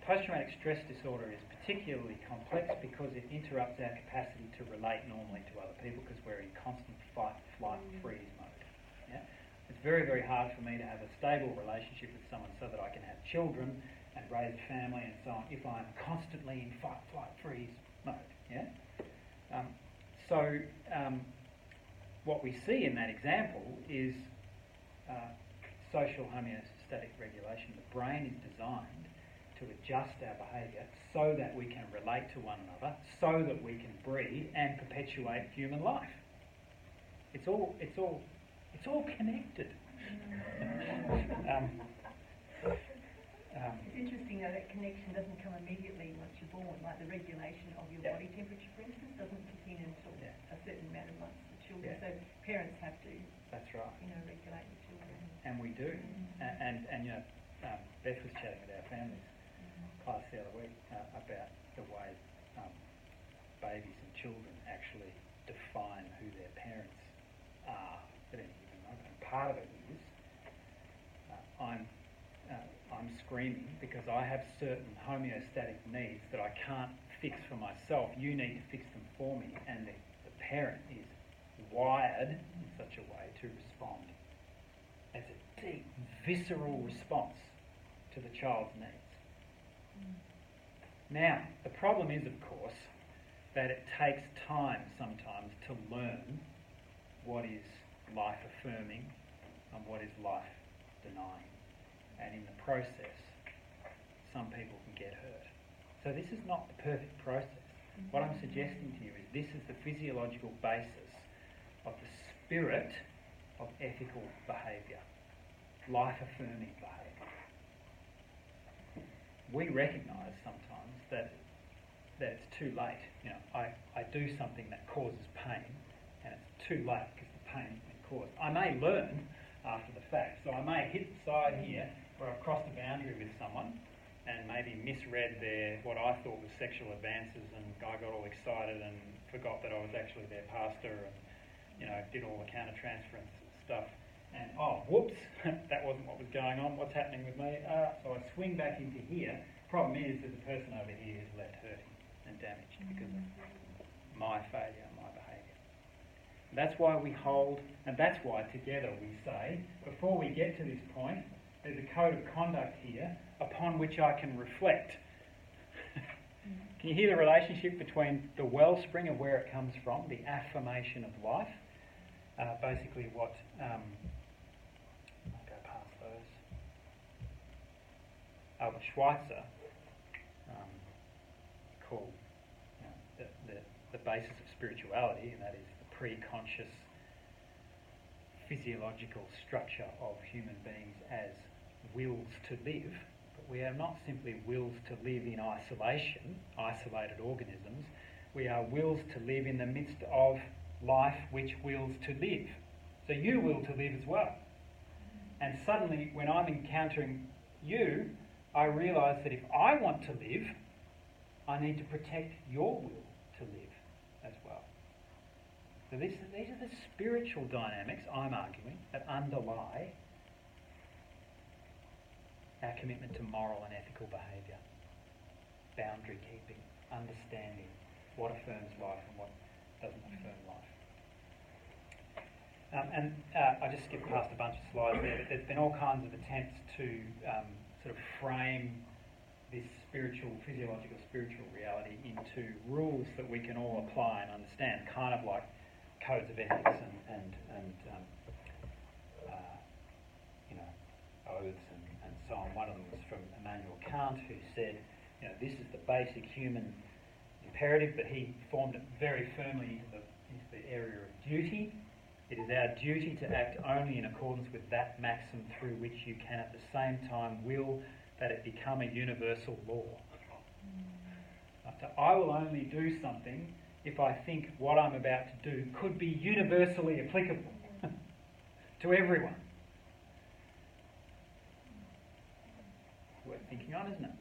post-traumatic stress disorder is particularly complex because it interrupts our capacity to relate normally to other people, because we're in constant fight, flight, freeze mode. Yeah? It's very, very hard for me to have a stable relationship with someone so that I can have children and raise a family and so on if I'm constantly in fight, flight, freeze mode. Yeah? What we see in that example is social homeostatic regulation. The brain is designed to adjust our behaviour so that we can relate to one another, so that we can breed and perpetuate human life. It's all connected. It's interesting though, that connection doesn't come immediately once you're born, like the regulation of your body temperature, for instance, doesn't kick in until a certain amount of months for children. So parents have to, that's right, regulate the children. And we do. And Beth was chatting with our families class the other week about the way babies and children actually define who their parents are at any given moment. And part of it is I'm screaming because I have certain homeostatic needs that I can't fix for myself. You need to fix them for me. And the parent is wired in such a way to respond. It's a deep, visceral response to the child's needs. Now, the problem is, of course, that it takes time sometimes to learn what is life-affirming and what is life-denying. And in the process, some people can get hurt. So this is not the perfect process. What I'm suggesting to you is this is the physiological basis of the spirit of ethical behaviour, life-affirming behaviour. We recognise sometimes that it's too late. I do something that causes pain, and it's too late because the pain has been caused. I may learn after the fact, so I may hit the side here where I've crossed the boundary with someone, and maybe misread what I thought was sexual advances, and I got all excited and forgot that I was actually their pastor, and did all the counter-transference stuff. And whoops, that wasn't what was going on. What's happening with me? So I swing back into here. Problem is, there's a person over here who's left hurting and damaged because of my failure, my behaviour. That's why we hold, and that's why together we say, before we get to this point, there's a code of conduct here upon which I can reflect. Can you hear the relationship between the wellspring of where it comes from, the affirmation of life? Basically what, I'll go past those. Albert Schweitzer called the basis of spirituality, and that is the pre-conscious physiological structure of human beings as wills to live. But we are not simply wills to live in isolation, isolated organisms. We are wills to live in the midst of life which wills to live. So you will to live as well. And suddenly, when I'm encountering you, I realise that if I want to live, I need to protect your will to live as well. So these are the spiritual dynamics, I'm arguing, that underlie our commitment to moral and ethical behaviour, boundary keeping, understanding what affirms life and what doesn't affirm life. I just skipped past a bunch of slides there, but there's been all kinds of attempts to sort of frame this physiological spiritual reality into rules that we can all apply and understand, kind of like codes of ethics and oaths and so on. One of them was from Immanuel Kant, who said, this is the basic human imperative, but he formed it very firmly into the area of duty. It is our duty to act only in accordance with that maxim through which you can at the same time will that it become a universal law. So I will only do something if I think what I'm about to do could be universally applicable to everyone. Worth thinking on, isn't it?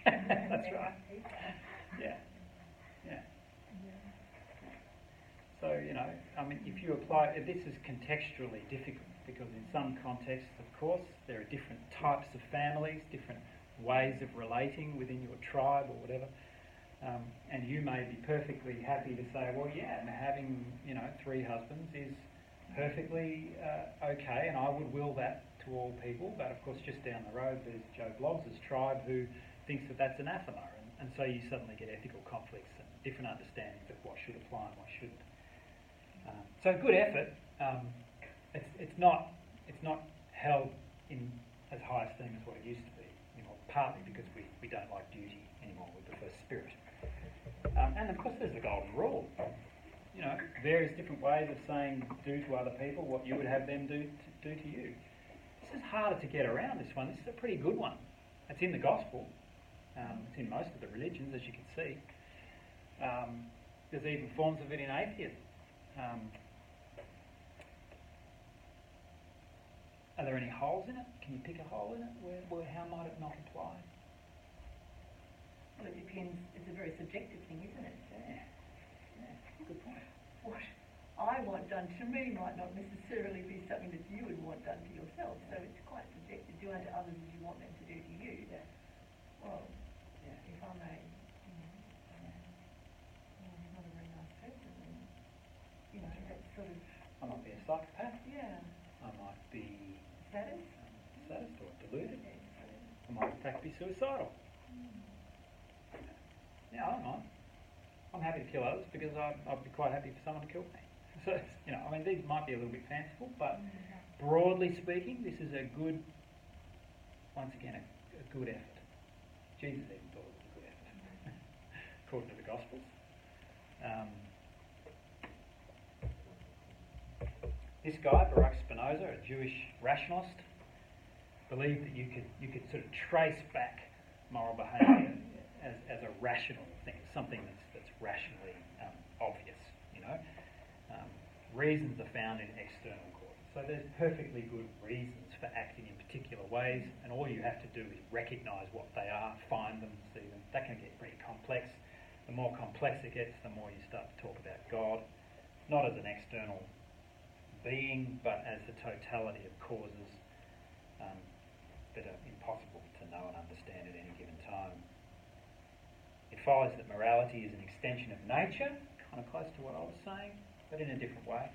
That's right. Yeah. So, if you apply, this is contextually difficult because in some contexts, of course, there are different types of families, different ways of relating within your tribe or whatever. And you may be perfectly happy to say, well, yeah, having, 3 husbands is perfectly okay, and I would will that to all people. But of course, just down the road, there's Joe Bloggs' tribe who thinks that that's anathema, and so you suddenly get ethical conflicts and different understandings of what should apply and what shouldn't. So good effort. It's not held in as high esteem as what it used to be anymore. Partly because we don't like duty anymore. We prefer spirit. And of course, there's the golden rule. Various different ways of saying do to other people what you would have them do to you. This is harder to get around. This one. This is a pretty good one. It's in the gospel. It's in most of the religions, as you can see. There's even forms of it in atheism. Are there any holes in it? Can you pick a hole in it? Where how might it not apply? Well, it depends. It's a very subjective thing, isn't it? Yeah. Good point. What I want done to me might not necessarily be something that you would want done to yourself. So it's quite subjective. Do unto others as you want them to do to you. Yeah. Well, if I'm not a very nice person, then that's sort of. I might be a psychopath. Yeah. I might be Sadist. sadist or deluded. I might in fact be suicidal. Yeah, I don't mind. I'm happy to kill others because I'd be quite happy for someone to kill me. So, these might be a little bit fanciful, but broadly speaking, this is a good, once again, a good effort. Jesus even thought it was a good effort, according to the Gospels. This guy, Baruch Spinoza, a Jewish rationalist, believed that you could sort of trace back moral behaviour as a rational thing, something that's rationally obvious. Reasons are found in external causes. So there's perfectly good reasons for acting in particular ways, and all you have to do is recognise what they are, find them, see them. That can get pretty complex. The more complex it gets, the more you start to talk about God, not as an external being, but as the totality of causes that are impossible to know and understand at any given time. It follows that morality is an extension of nature, kind of close to what I was saying, but in a different way.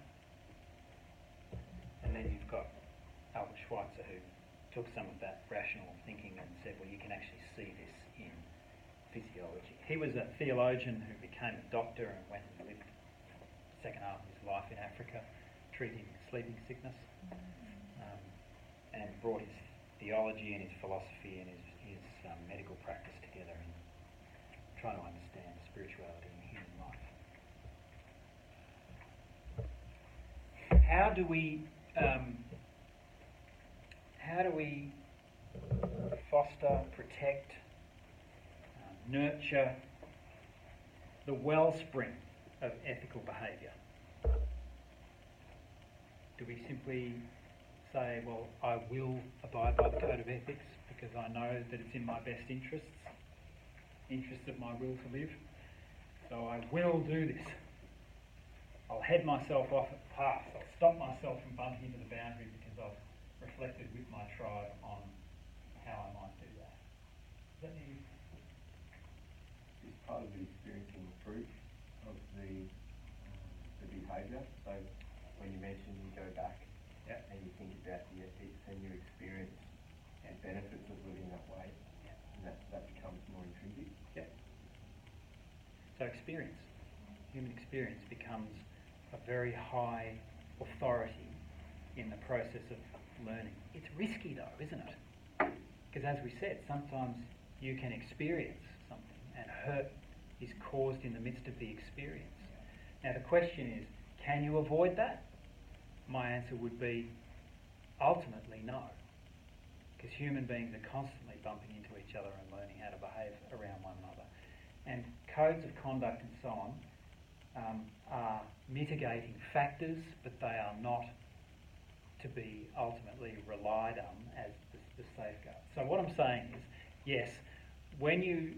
And then you've got Albert Schweitzer, who took some of that rational thinking and said, well, you can actually see this in physiology. He was a theologian who became a doctor and went and lived the second half of his life in Africa, treating sleeping sickness, and brought his theology and his philosophy and his medical practice together and trying to understand spirituality in human life. How do we foster, protect, nurture the wellspring of ethical behaviour? Do we simply say, well, I will abide by the code of ethics because I know that it's in my best interests of my will to live, so I will do this. I'll head myself off at the path. I'll stop myself from bumping into the boundary because I've reflected with my tribe on how I might do that. Is that new? It's part of the experiencing the fruit of the behaviour. So when you mentioned you go back and you think about the ethics and you experience the benefits of living that way, and that becomes more intrinsic. Yeah. So experience, human experience becomes a very high authority in the process of learning. It's risky though, isn't it? Because as we said, sometimes you can experience something and hurt is caused in the midst of the experience. Now the question is, can you avoid that? My answer would be ultimately no. Because human beings are constantly bumping into each other and learning how to behave around one another. And codes of conduct and so on are mitigating factors, but they are not to be ultimately relied on as the safeguard. So what I'm saying is, yes, when you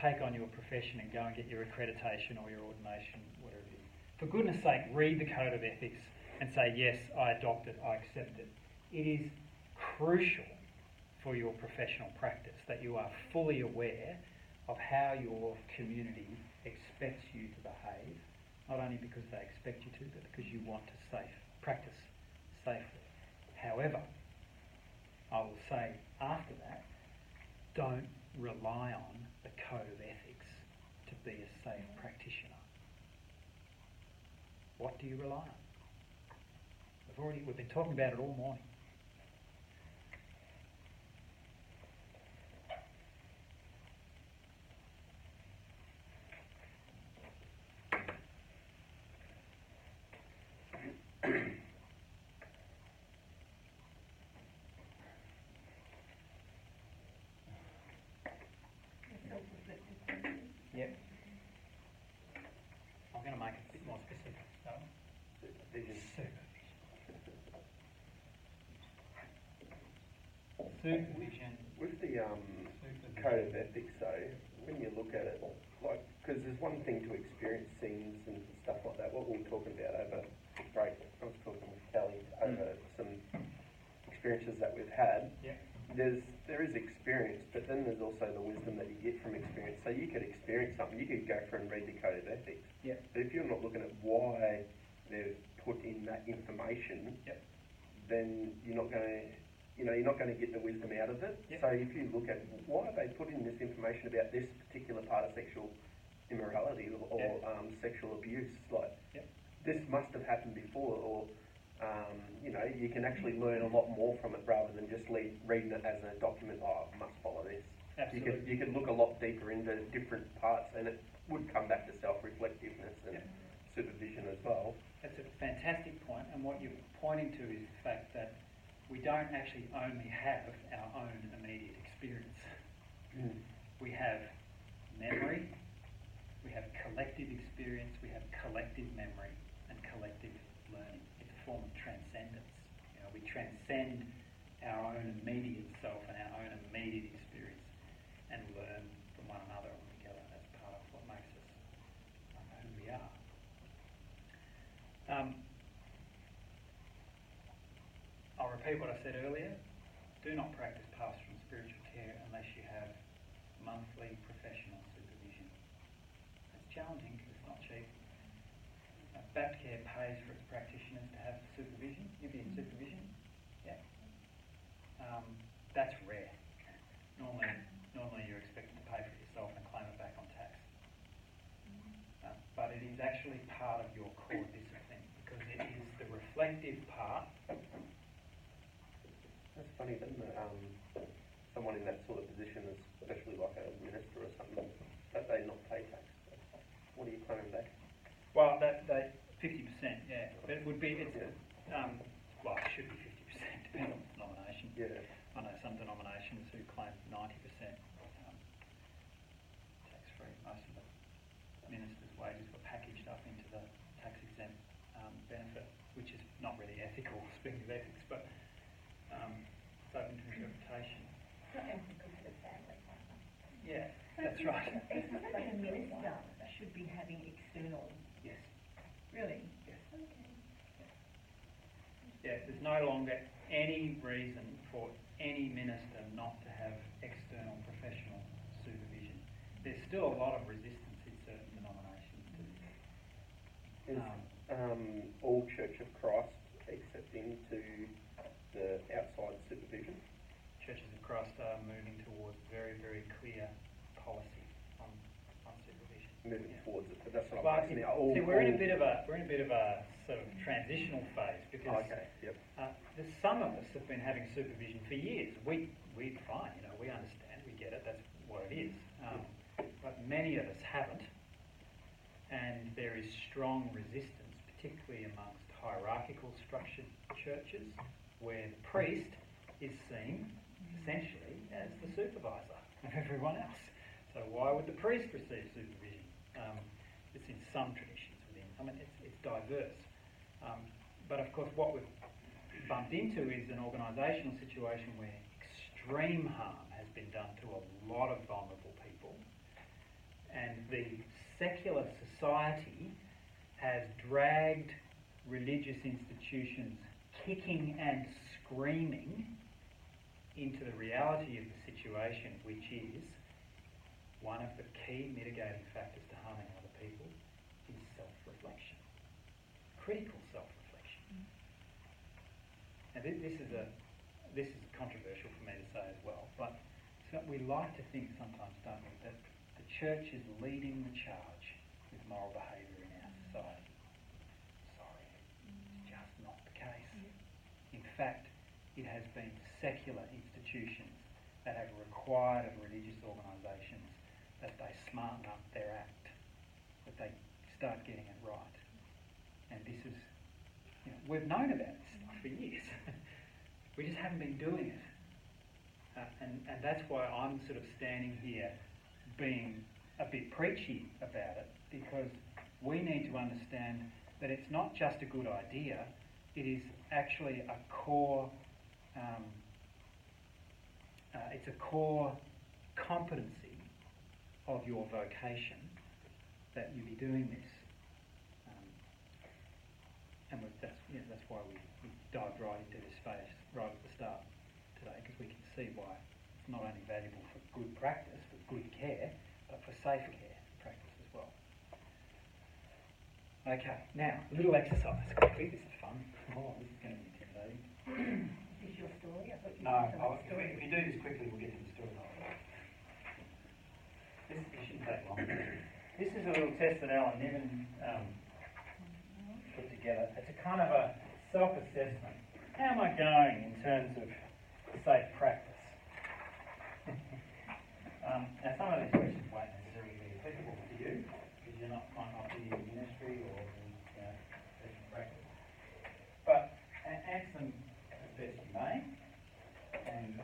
take on your profession and go and get your accreditation or your ordination, whatever it is, for goodness sake, read the Code of Ethics and say, yes, I adopt it, I accept it. It is crucial for your professional practice that you are fully aware of how your community expects you to behave, not only because they expect you to, but because you want to practice safely. However, I will say after that, don't rely on the Code of Ethics to be a safe practitioner. What do you rely on? We've been talking about it all morning. Yep. I'm going to make it a bit more specific. So, supervision. With the Code of Ethics though, when you look at it, like, because there's one thing to experience things and stuff like that, what we were talking about over break, I was talking with Kelly over some experiences that we've had. Yeah. There is experience, but then there's also the wisdom that you get from experience. So you could experience something, you could go through and read the Code of Ethics. Yeah. But if you're not looking at why they've put in that information, then you're not going to, you're not going to get the wisdom out of it. Yep. So if you look at why have they put in this information about this particular part of sexual immorality or sexual abuse, like this must have happened before, or you can actually learn a lot more from it rather than just reading it as a document. Oh, I must follow this. Absolutely. You could look a lot deeper into different parts, and it would come back to self-reflectiveness and supervision as well. That's a fantastic point, and what you're pointing to is the fact that we don't actually only have our own immediate experience. We have memory, we have collective experience, we have collective memory and collective learning. It's a form of transcendence. We transcend our own immediate self and our own immediate experience and learn from one another and together. That's part of what makes us who we are. I'll repeat what I said earlier. Do not practice pastoral and spiritual care unless you have monthly professional supervision. It's challenging because it's not cheap. Baptcare pays for its practitioners to have supervision. You've been in supervision? Yeah. That's rare. Normally you're expected to pay for it yourself and claim it back on tax. But it is actually part of your core discipline because it is the reflective part. That's funny, isn't it? Someone in that sort of position, especially like a minister or something, that they not pay tax. What are you claiming back? Well, that 50%, yeah. But it would be, it should be 50%, depending on the denomination. Yeah. I know some denominations who claim 90% tax-free. Most of the ministers' wages were packaged up into the tax-exempt benefit, which is not really ethical, speaking of ethics, but it's open to interpretation. It's not ethical for the family. Yeah, that's right. It's not like a minister should be having external, Yes. really? Yes. Yeah, there's no longer any reason for any minister not to have external professional supervision. There's still a lot of resistance in certain denominations to this. Is all Church of Christ accepting to the outside supervision? Churches of Christ are moving towards very, very clear policy on supervision. Moving Yeah. towards it, but that's what But I'm asking. see, we're in a bit of a sort of transitional phase because Okay, yep. some of us have been having supervision for years. We're fine, we understand, we get it, that's what it is. But many of us haven't, and there is strong resistance, particularly amongst hierarchical structured churches, where the priest is seen essentially as the supervisor of everyone else. So why would the priest receive supervision? It's in some traditions it's diverse. But of course what we've bumped into is an organisational situation where extreme harm has been done to a lot of vulnerable people, and the secular society has dragged religious institutions kicking and screaming into the reality of the situation, which is one of the key mitigating factors to harming other people is self-reflection, critical self-reflection. Now this is controversial for me to say as well, but we like to think sometimes, don't we, that the church is leading the charge with moral behaviour in our society. Sorry, it's just not the case. In fact, it has been secular institutions that have required of religious organisations that they smarten up their act, that they start getting it right. And this is, we've known about this stuff for years. We just haven't been doing it. And that's why I'm sort of standing here being a bit preachy about it, because we need to understand that it's not just a good idea, it is actually a core it's a core competency of your vocation that you be doing this. And that's why we dived right into this phase right at the start today, because we can see why it's not only valuable for good practice, for good care, but for safe care practice as well. Okay, now, a little exercise quickly. This is fun. Oh, this is going to be intimidating. Is this your story? I thought you No, were telling a story. if you do this quickly, we'll get to the story. This shouldn't take long. This is a little test that Alan Niven put together. It's a kind of a self-assessment. How am I going in terms of safe practice? Now, some of these questions won't necessarily be applicable to you, because might not be in ministry or in professional practice. But answer them as best you may. And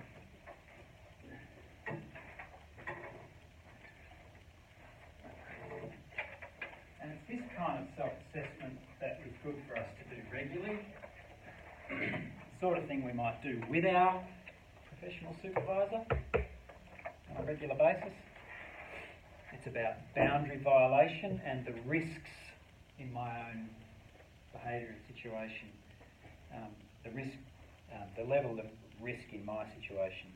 it's this kind of self-assessment that is good for us to do regularly. It's sort of thing we might do with our professional supervisor on a regular basis. It's about boundary violation and the risks in my own behaviour and situation. The level of risk in my situation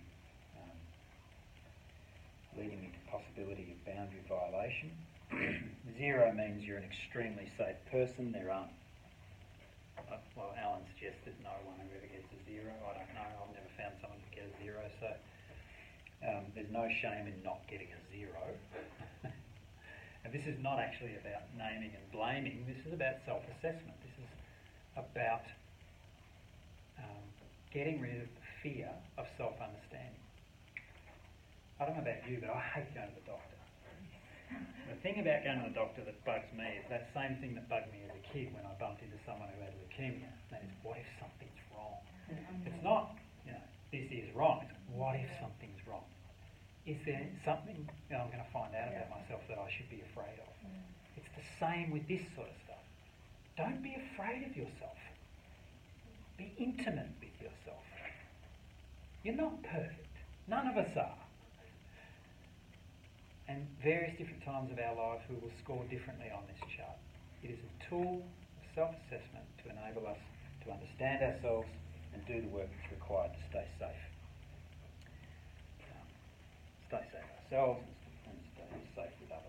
leading me to possibility of boundary violation. 0 means you're an extremely safe person. There aren't, well, Alan suggested no one who ever gets a 0. I don't know. I've never found someone to get a 0. So there's no shame in not getting a 0. And this is not actually about naming and blaming. This is about self-assessment. This is about getting rid of the fear of self-understanding. I don't know about you, but I hate going to the doctor. The thing about going to the doctor that bugs me is that same thing that bugged me as a kid when I bumped into someone who had leukemia. That is, what if something's wrong? It's not, this is wrong. It's what if something's wrong? Is there something I'm going to find out about myself that I should be afraid of? It's the same with this sort of stuff. Don't be afraid of yourself. Be intimate with yourself. You're not perfect. None of us are. And various different times of our lives we will score differently on this chart. It is a tool of self-assessment to enable us to understand ourselves and do the work that's required to stay safe. Stay safe ourselves and stay safe with others.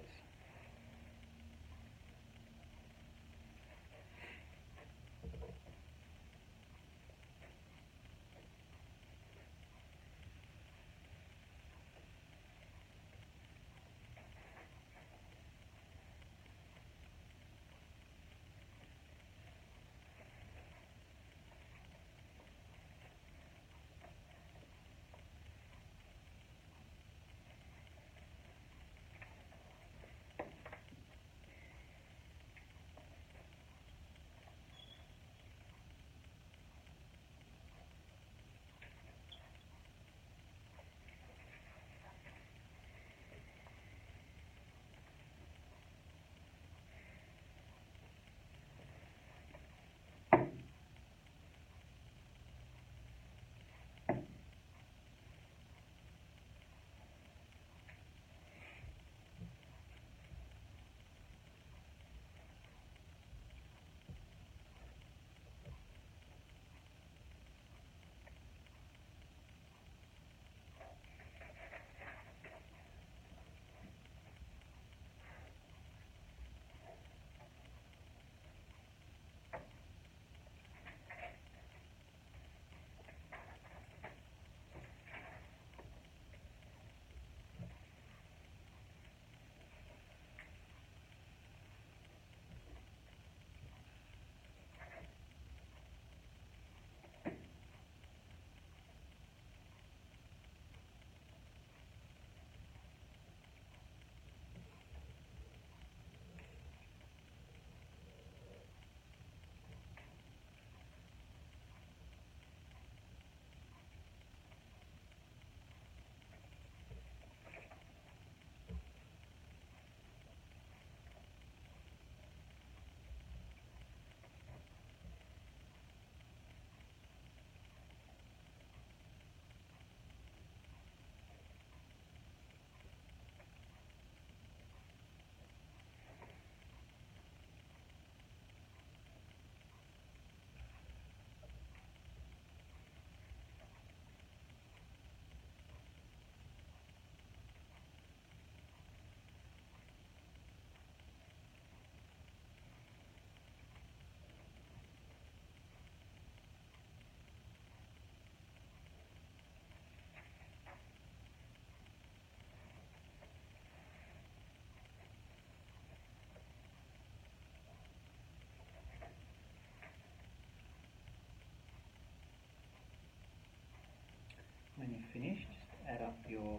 When you're finished, just add up your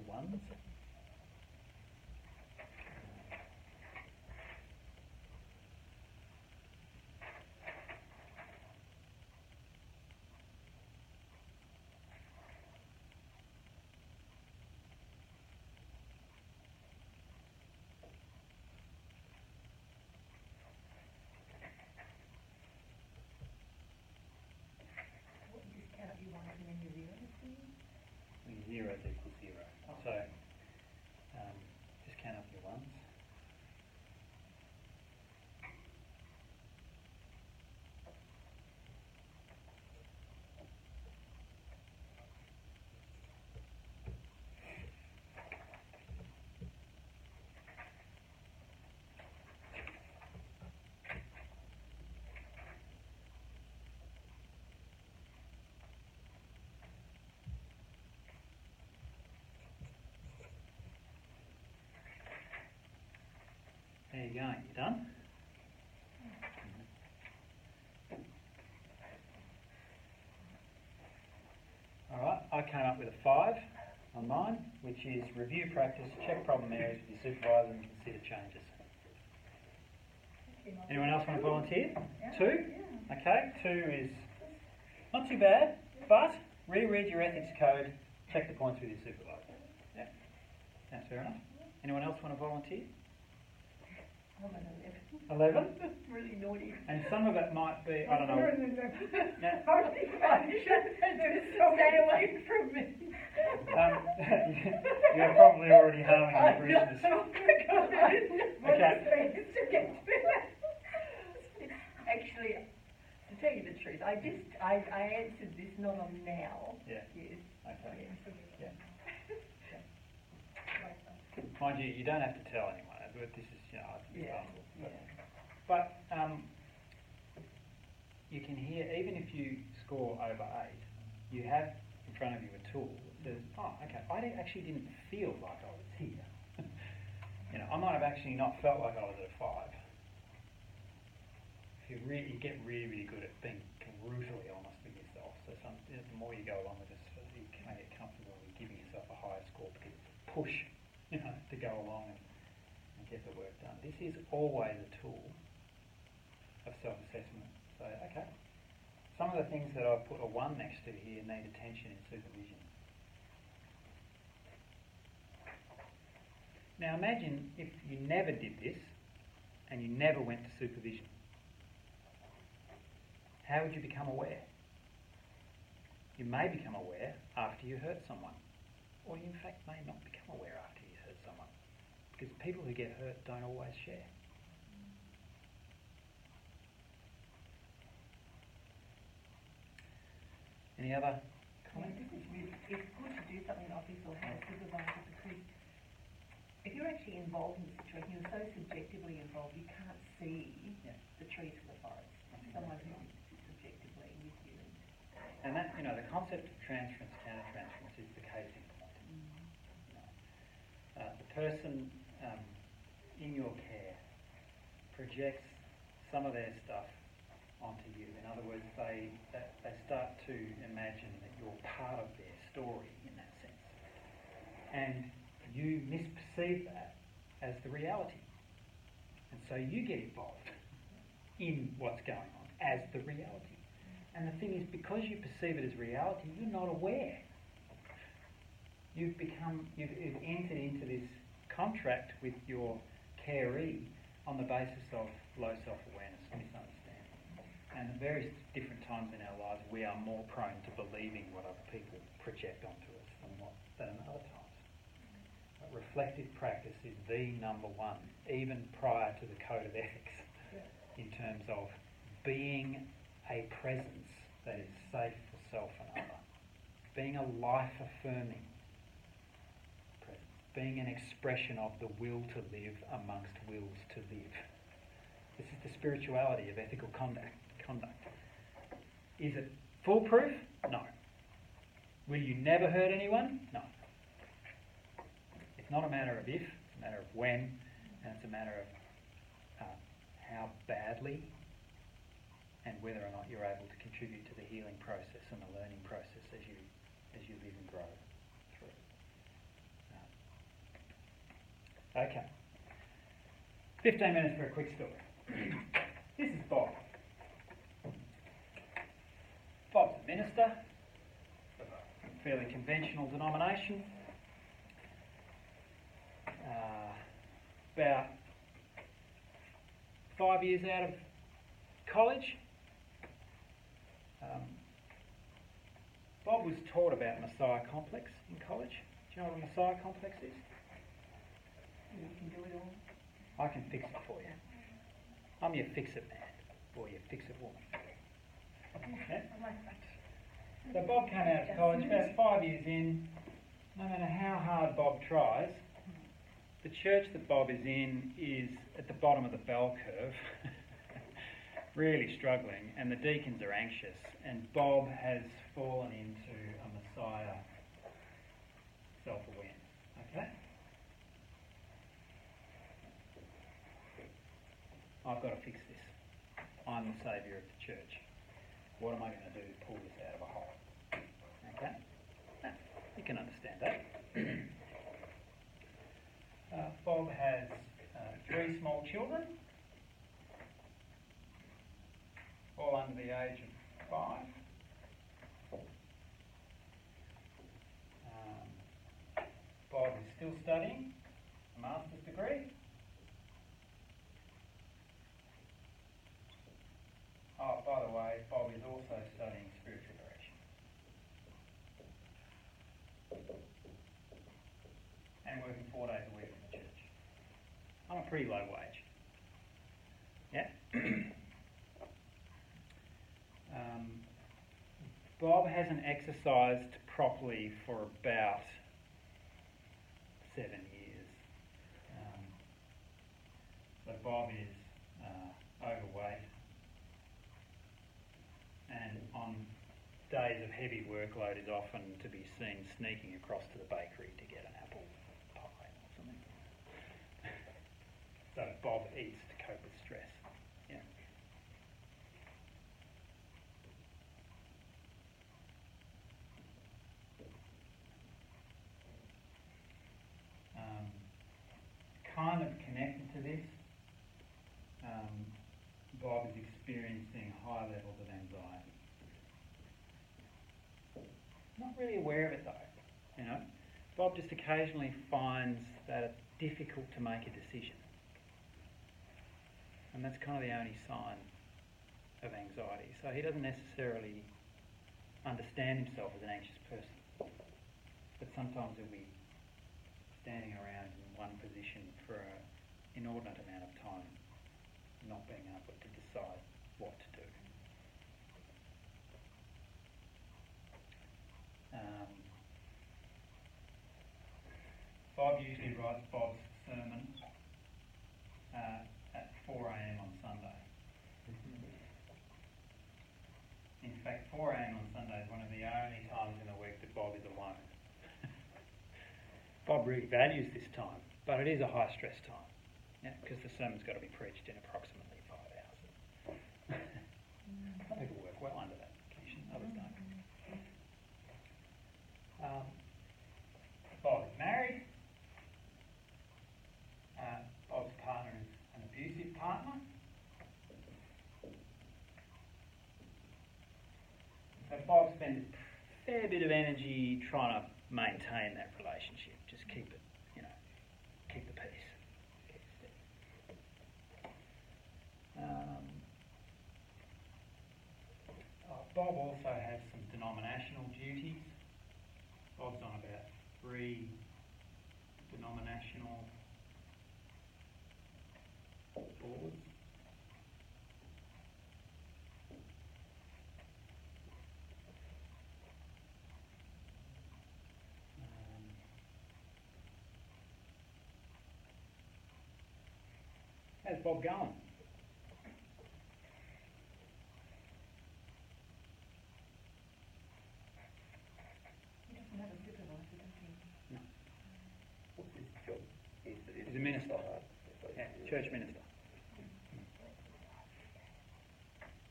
ones. 0 equals 0. So, just count up your ones. There you go. You done? Alright, I came up with a 5 on mine, which is review practice, check problem areas with your supervisor and consider changes. Anyone else want to volunteer? 2? Okay, 2 is not too bad, but reread your ethics code, check the points with your supervisor. Yeah, sounds fair enough. Anyone else want to volunteer? I'm an 11? really naughty. And some of it might be, I don't know. Now, Stay away from me. you're probably already harming your business. Okay. Actually, to tell you the truth, I answered this not on now. Yeah. Yes. Okay. Yeah. Yeah. Mind you, you don't have to tell anyone, but this is, Yeah. But you can hear, even if you score over 8, you have in front of you a tool that says, oh, okay, actually didn't feel like I was here. I might have actually not felt like I was at a 5. You get really, really good at being brutally honest with yourself. So the more you go along with this, you kind of get comfortable with giving yourself a higher score because push, to go along and get the work done. This is always a tool of self-assessment. So, okay, some of the things that I've put a 1 next to here need attention and supervision. Now imagine if you never did this and you never went to supervision. How would you become aware? You may become aware after you hurt someone, or you in fact may not become aware after you hurt someone, because people who get hurt don't always share. Any other comments? It's good to do something like this or have a supervisor, because if you're actually involved in the situation, you're so subjectively involved, you can't see the trees for the forest. Someone who is subjectively with you. And that, the concept of transference, counter-transference is the case in point. The person in your care projects some of their stuff onto you. In other words, they start to imagine that you're part of their story in that sense. And you misperceive that as the reality. And so you get involved in what's going on as the reality. And the thing is, because you perceive it as reality, you're not aware. You've entered into this contract with your caree on the basis of low self-awareness and misunderstanding. And at various different times in our lives, we are more prone to believing what other people project onto us than other times. Reflective practice is the number 1, even prior to the code of ethics, in terms of being a presence that is safe for self and other, being a life-affirming presence, being an expression of the will to live amongst wills to live. This is the spirituality of ethical conduct. Is it foolproof? No. Will you never hurt anyone? No. It's not a matter of if, it's a matter of when, and it's a matter of how badly and whether or not you're able to contribute to the healing process and the learning process as you live and grow through. Okay. 15 minutes for a quick story. This is Bob. Bob's a minister of a fairly conventional denomination. About 5 years out of college, Bob was taught about Messiah complex in college. Do you know what a Messiah complex is? You can do it all. I can fix it for you. I'm your fix-it man, or your fix-it woman. Yeah? So Bob came out of college about 5 years in. No matter how hard Bob tries, the church that Bob is in is at the bottom of the bell curve, really struggling, and the deacons are anxious, and Bob has fallen into a Messiah self-awareness. Okay? I've got to fix this. I'm the saviour of the church. What am I going to do to pull this out of a hole? Okay? Now, you can understand that. Bob has 3 small children, all under the age of 5. Bob is still studying a master's degree. Oh, by the way, Bob is also studying spiritual direction. And working 4 days a week in the church. On a pretty low wage. Yeah? Bob hasn't exercised properly for about 7 years. So Bob is overweight, and on days of heavy workload is often to be seen sneaking across to the bakery to get an apple pie or something. So Bob eats to cope with stress. Yeah. Kind of connected to this, Bob is experiencing high levels of anxiety. Not really aware of it though, you know. Bob just occasionally finds that it's difficult to make a decision. And that's kind of the only sign of anxiety. So he doesn't necessarily understand himself as an anxious person. But sometimes he'll be standing around in one position for an inordinate amount of time, not being able to decide what to do. Bob usually writes Bob's sermon at 4 a.m. on Sunday. In fact, 4 a.m. on Sunday is one of the only times in the week that Bob is alone. Bob really values this time, but it is a high stress time, because the sermon's got to be preached in approximately 5 hours. Some people work well under that condition, others don't. Bob is married. Bob's partner is an abusive partner. So Bob spends a fair bit of energy trying to maintain that relationship. Just keep it, keep the peace. Keep it steady. Bob also has some denominational duties. Bob's on about 3 denominational boards. How's Bob going? He doesn't have a supervisor, does he? No. What's his job? He's a minister. Yeah, church minister.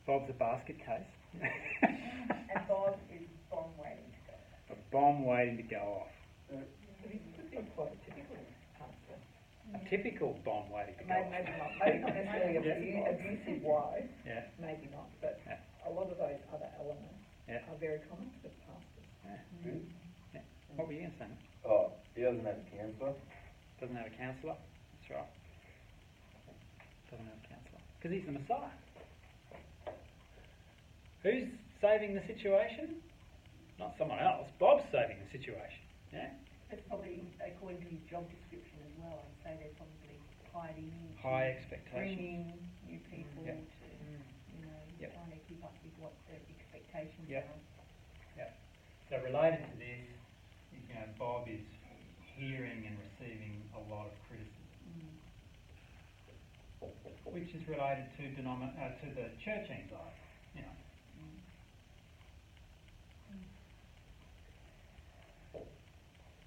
Bob's a basket case. And Bob is bomb waiting to go. A bomb waiting to go off. Quite a typical pastor. A typical bomb waiting to go off. Maybe not necessarily abusive wife, Yeah. maybe not, but Yeah. a lot of those other elements Yeah. are very common with pastors. Yeah. Yeah. What were you going to say, mate? Oh, he doesn't have cancer. Doesn't have a counsellor? That's right. Doesn't have a counsellor. Because he's the Messiah. Who's saving the situation? not someone else. Bob's saving the situation. Yeah, That's probably according to his job description as well. I'd say they're probably hired in to high bring expectations. in new people Yep. to, you know, Yep. trying to keep up with what the expectations Yep. are. So related to this, you know, Bob is hearing and receiving a lot of criticism, which is related to to the church anxiety. You know,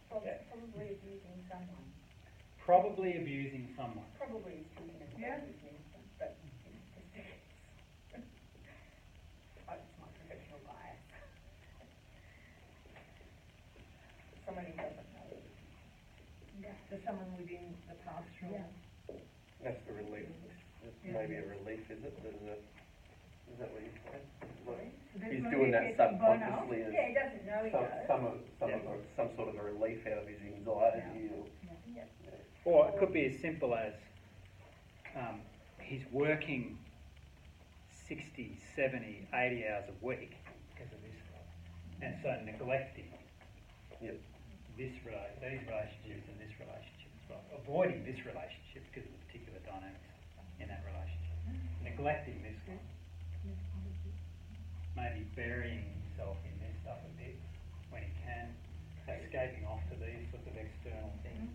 Probably abusing someone. probably abusing someone. Probably is too in a Yeah. minister, but it's my professional bias. Someone who doesn't know. Yeah. So someone within the pastoral. Yeah. That's the relief. It's maybe a relief, is it? Is that what you're saying? Like, he's doing that subconsciously as Yeah, he doesn't know he does. some sort of a relief out of his anxiety or. Yeah. Or it could be as simple as he's working 60, 70, 80 hours a week because of this, and so neglecting Yep. these relationships and this relationship as well. Avoiding this relationship because of the particular dynamics in that relationship. Neglecting this one. Maybe burying himself in this stuff a bit when he can, escaping off to these sorts of external things.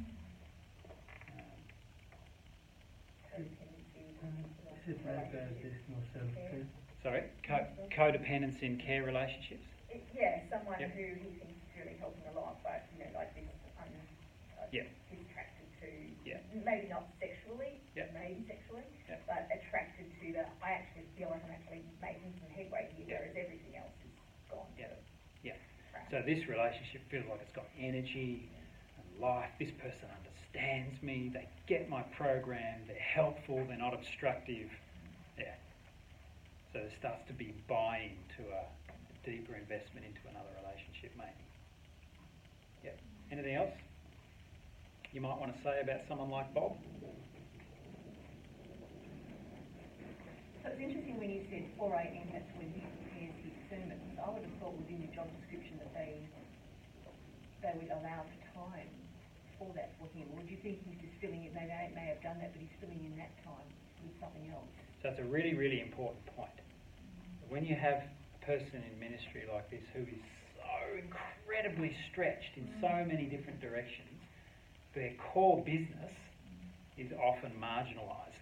Sorry, codependency in care relationships. Yeah, someone Yep. who he thinks is really helping a lot, but, you know, like this, Yep. he's attracted to, Yep. maybe not sexually, Yep. maybe sexually, Yep. but attracted to the, I actually feel like I'm actually making some headway here, Yep. whereas everything else is gone. Yep. Yep. Crap. So this relationship feels like it's got energy and life. This person understands me. They get my program. They're helpful. They're not obstructive. Yeah. So there starts to be buy-in to a deeper investment into another relationship, maybe. Yep. Anything else you might want to say about someone like Bob? So it's interesting when you said 4 a.m. that's when he prepares his sermons. I would have thought within the job description that they would allow for time for that for him. Or do you think he's just filling it? They may have done that, but he's filling in that time with something else. So it's a really, really important point. When you have a person in ministry like this who is so incredibly stretched in so many different directions, their core business is often marginalised.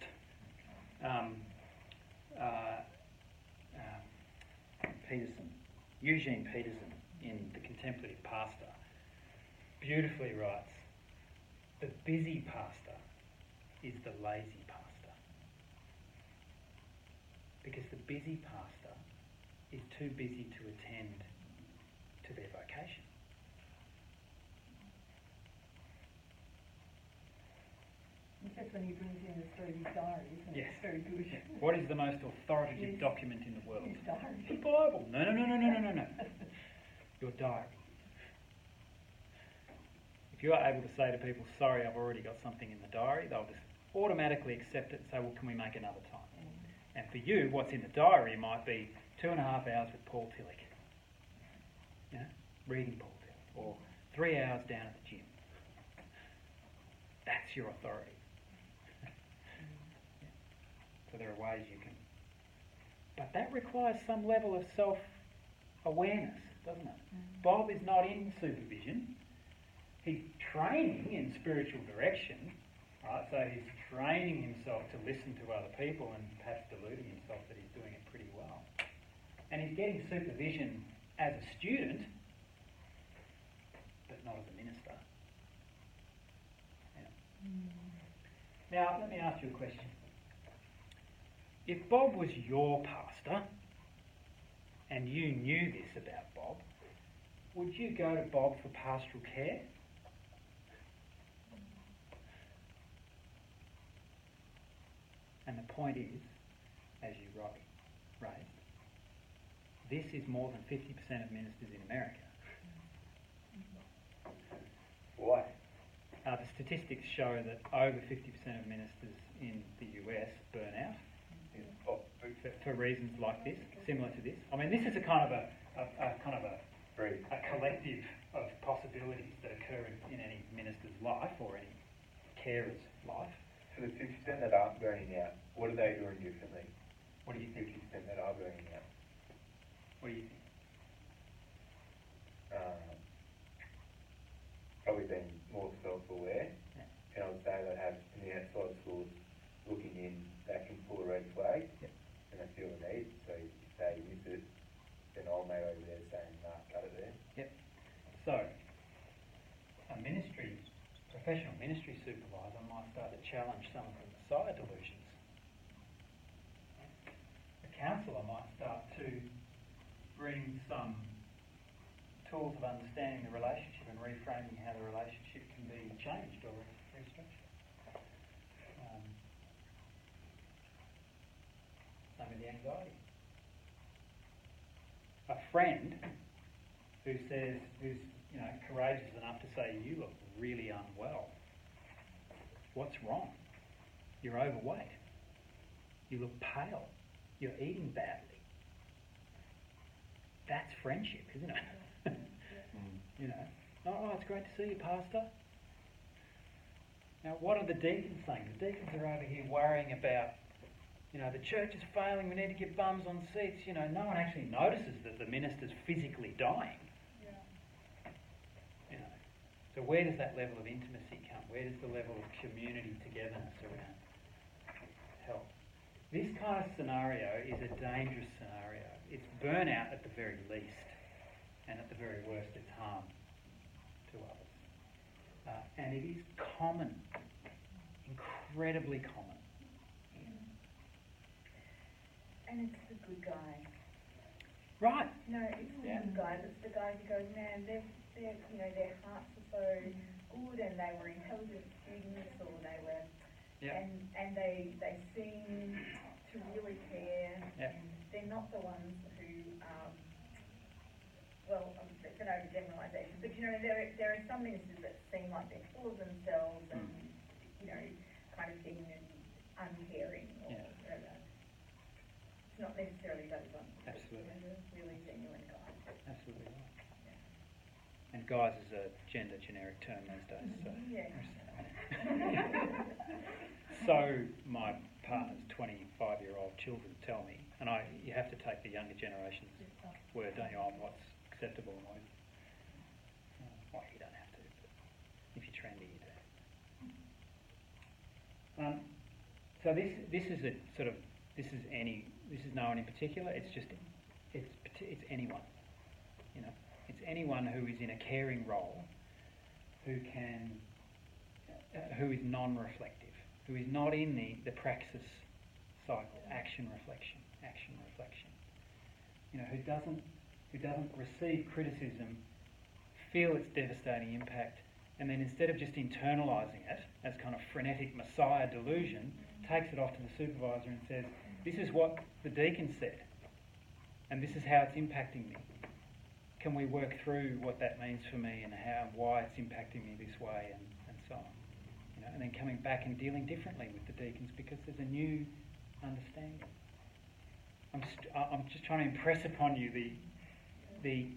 Eugene Peterson in The Contemplative Pastor, beautifully writes, the busy pastor is the lazy pastor. Because the busy pastor is too busy to attend to their vocation. That's when he brings in the story of his diary, isn't it? Yes. It's very good. What is the most authoritative Yes. document in the world? His diary. The Bible. No. Your diary. If you are able to say to people, sorry, I've already got something in the diary, they'll just automatically accept it and say, well, can we make another time? And for you, what's in the diary might be 2.5 hours with Paul Tillich. You know, reading Paul Tillich. Or 3 hours down at the gym. That's your authority. So there are ways you can... But that requires some level of self-awareness, doesn't it? Bob is not in supervision. He's training in spiritual direction, right? So he's training himself to listen to other people and perhaps deluding himself that he's doing it pretty well. And he's getting supervision as a student, but not as a minister. Yeah. Now, let me ask you a question. If Bob was your pastor, and you knew this about Bob, would you go to Bob for pastoral care? And the point is, as you raised, this is more than 50% of ministers in America. Why? The statistics show that over 50% of ministers in the US burn out for reasons like this, similar to this. I mean, this is a kind of a Brief. a collective of possibilities that occur in any minister's life or any carer's life. For the 50% that aren't burning out, what are they doing differently? What do you think? 50% that are burning out. What do you think? Probably being more self-aware. Yeah. And I would say they have in the outside schools looking in, that can pull a red flag. Yep. And they feel the need. So if they miss it, then I'll may over there saying, nah, cut it there. Yep. So, a professional ministry supervisor might start to challenge some of the Messiah delusions. A counsellor might start to bring some tools of understanding the relationship and reframing how the relationship can be changed or restructured. Same with the anxiety. A friend who's courageous enough to say, you look really unwell. What's wrong? You're overweight. You look pale. You're eating badly. That's friendship, isn't it? Oh, it's great to see you, Pastor. Now, what are the deacons saying? The deacons are over here worrying about, the church is failing, we need to get bums on seats. No one actually notices that the minister's physically dying. So where does that level of intimacy come? Where does the level of community togetherness around help? This kind of scenario is a dangerous scenario. It's burnout at the very least, and at the very worst, it's harm to others. And it is common, incredibly common. And it's the good guys. Right. No, it's the good guys. It's the guys who go, man, their hearts are so good, and they were intelligent students, or they were, and they seem to really care. Yep. And they're not the ones who, it's an overgeneralisation, but there are some ministers that seem like they're full of themselves and kind of thing, and uncaring or whatever. It's not necessarily those ones. Absolutely. They're really genuine guys. Absolutely right. And guys is a gender generic term these days. So, so my partner's 25-year-old children tell me, and you have to take the younger generation's word, don't you, on what's acceptable and what isn't. Well, you don't have to, but if you're trendy, you do. So this is a sort of this is no one in particular. It's anyone. It's anyone who is in a caring role, who is non-reflective, who is not in the praxis cycle, action reflection. Who doesn't receive criticism, feel its devastating impact, and then instead of just internalising it as kind of frenetic Messiah delusion, takes it off to the supervisor and says, this is what the deacon said, and this is how it's impacting me. Can we work through what that means for me and why it's impacting me this way, and so on. And then coming back and dealing differently with the deacons because there's a new understanding. I'm just trying to impress upon you the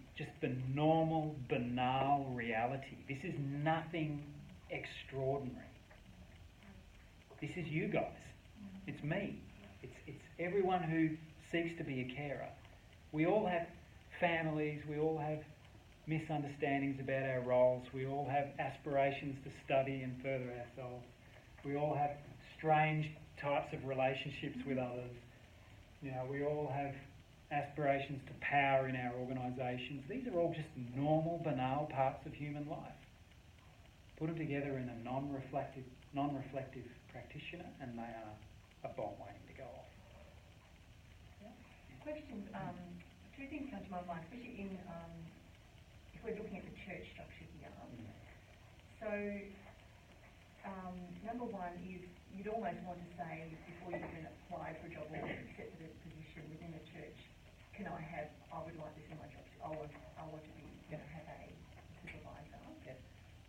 normal, banal reality. This is nothing extraordinary. This is you guys. It's me. It's everyone who seeks to be a carer. We all have families, we all have misunderstandings about our roles, we all have aspirations to study and further ourselves, we all have strange types of relationships with others, we all have aspirations to power in our organisations. These are all just normal, banal parts of human life. Put them together in a non-reflective practitioner, and they are a bomb waiting to go off. Question, two things come to my mind, especially if we're looking at the church structure here. So, number one is you'd almost want to say, before you even apply for a job or accepted a position within the church, I would like this in my job. I want to be, have a supervisor. Yep.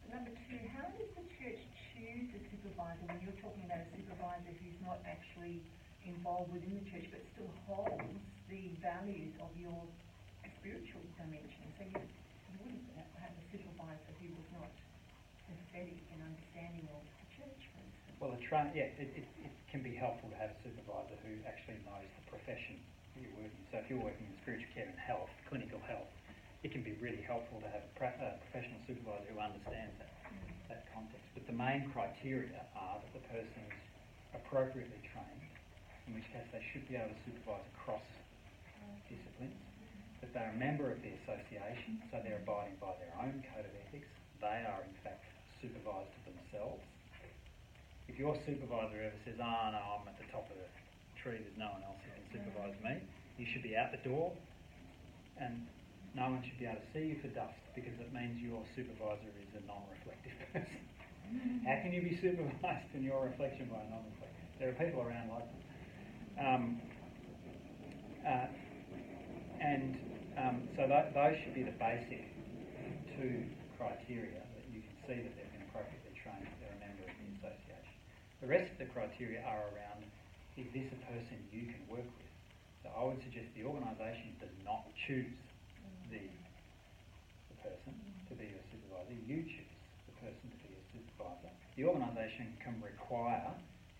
But number two, how does the church choose a supervisor when you're talking about a supervisor who's not actually involved within the church but still holds the values of your spiritual dimension? So empathetic and understanding of the church, for instance. Well, it can be helpful to have a supervisor who actually knows the profession that you're working. So if you're working in spiritual care and health, clinical health, it can be really helpful to have a professional supervisor who understands that context. But the main criteria are that the person's appropriately trained, in which case they should be able to supervise across disciplines, that they're a member of the association, so they're abiding by their own code of ethics. They are in fact supervised themselves. If your supervisor ever says, "Oh no, I'm at the top of the tree, there's no one else who can supervise me," you should be out the door and no one should be able to see you for dust, because it means your supervisor is a non-reflective person. How can you be supervised in your reflection by a non-reflective? There are people around like that. So those should be the basic two criteria, that you can see that they've been appropriately trained, that they're a member of the association. The rest of the criteria are around, is this a person you can work with? So I would suggest the organisation does not choose the person to be your supervisor. You choose the person to be your supervisor. The organisation can require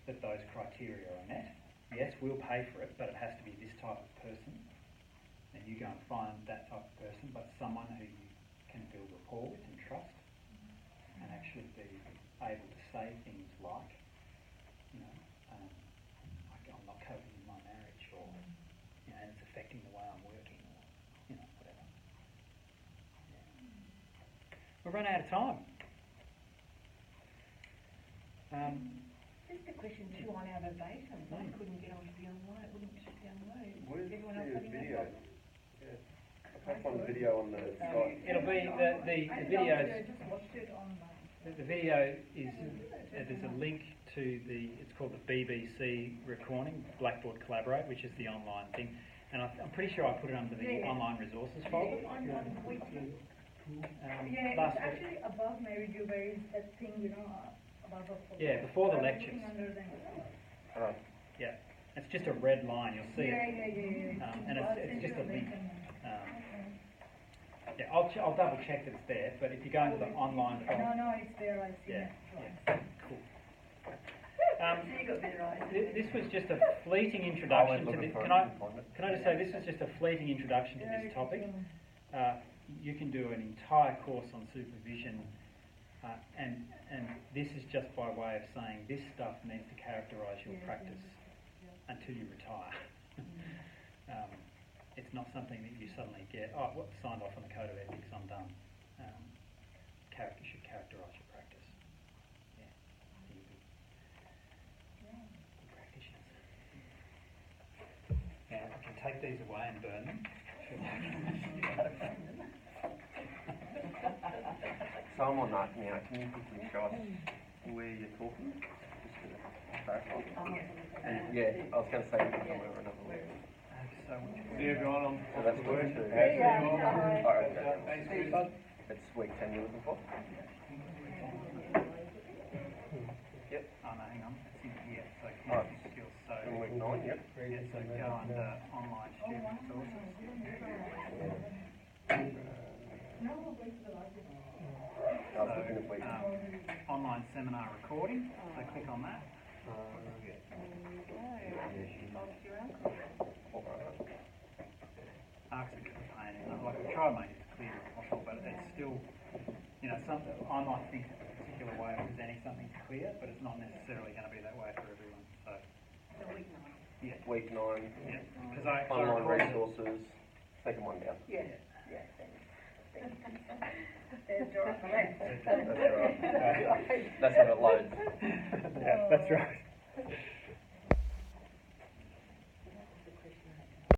that those criteria are met. Yes, we'll pay for it, but it has to be this type of person. And you go and find that type of person, but someone who you can build rapport with and trust, and actually be able to say things like, I'm not coping in my marriage, or, it's affecting the way I'm working, or, whatever. Yeah. We've run out of time. Just a question too on our verbatim. I couldn't get onto the online. It wouldn't download. Where's Is everyone else the having that video? problem? I can't find the video on the site. It'll be the videos. I just watched it online. The video is, there's a link to it's called the BBC recording, Blackboard Collaborate, which is the online thing. And I'm pretty sure I put it under the online resources folder. Yeah, Last it's week. actually above my review, where is that thing, above the folder. Yeah, before the I'm lectures. looking under them. Oh, Yeah, it's just a red line, you'll see Yeah, it. yeah. And I'll it's send just you a link. Okay. Yeah, I'll double check that it's there, but if you go into the online folder. No, it's there, I see Yeah, it. yeah, cool. So you got better eyes. This was just a fleeting introduction to this. Can I just say, this was just a fleeting introduction to this topic. You can do an entire course on supervision, and this is just by way of saying this stuff needs to characterise your practice until you retire. It's not something that you suddenly get, signed off on the code of ethics, I'm done. You should characterise your practice. Yeah. So you'll be good practitioners. Now, I can take these away and burn them. So I'm on that now. Can you quickly show us where you're talking? Just to clarify. And I was going to say somewhere or another way. See everyone on So that's the word. week 2. Yeah. Alright, Thanks, okay. Chris. It's week 10 you're looking for? Yep. Oh no, hang on, it's in here, so Right. community skills, so, In week 9, yep. yeah, so go under online student resources. I was looking at week. Online seminar recording, so click on that. Arcs a bit of a pain, and like I try to make it as clear as possible, but it's still, I might think a particular way of presenting something's clear, but it's not necessarily going to be that way for everyone, so. Yeah, Week 9. yeah, because I Online recorded- resources. Second one down. Yeah, There's door on the left. That's right. That's when it loads. Yeah, that's right.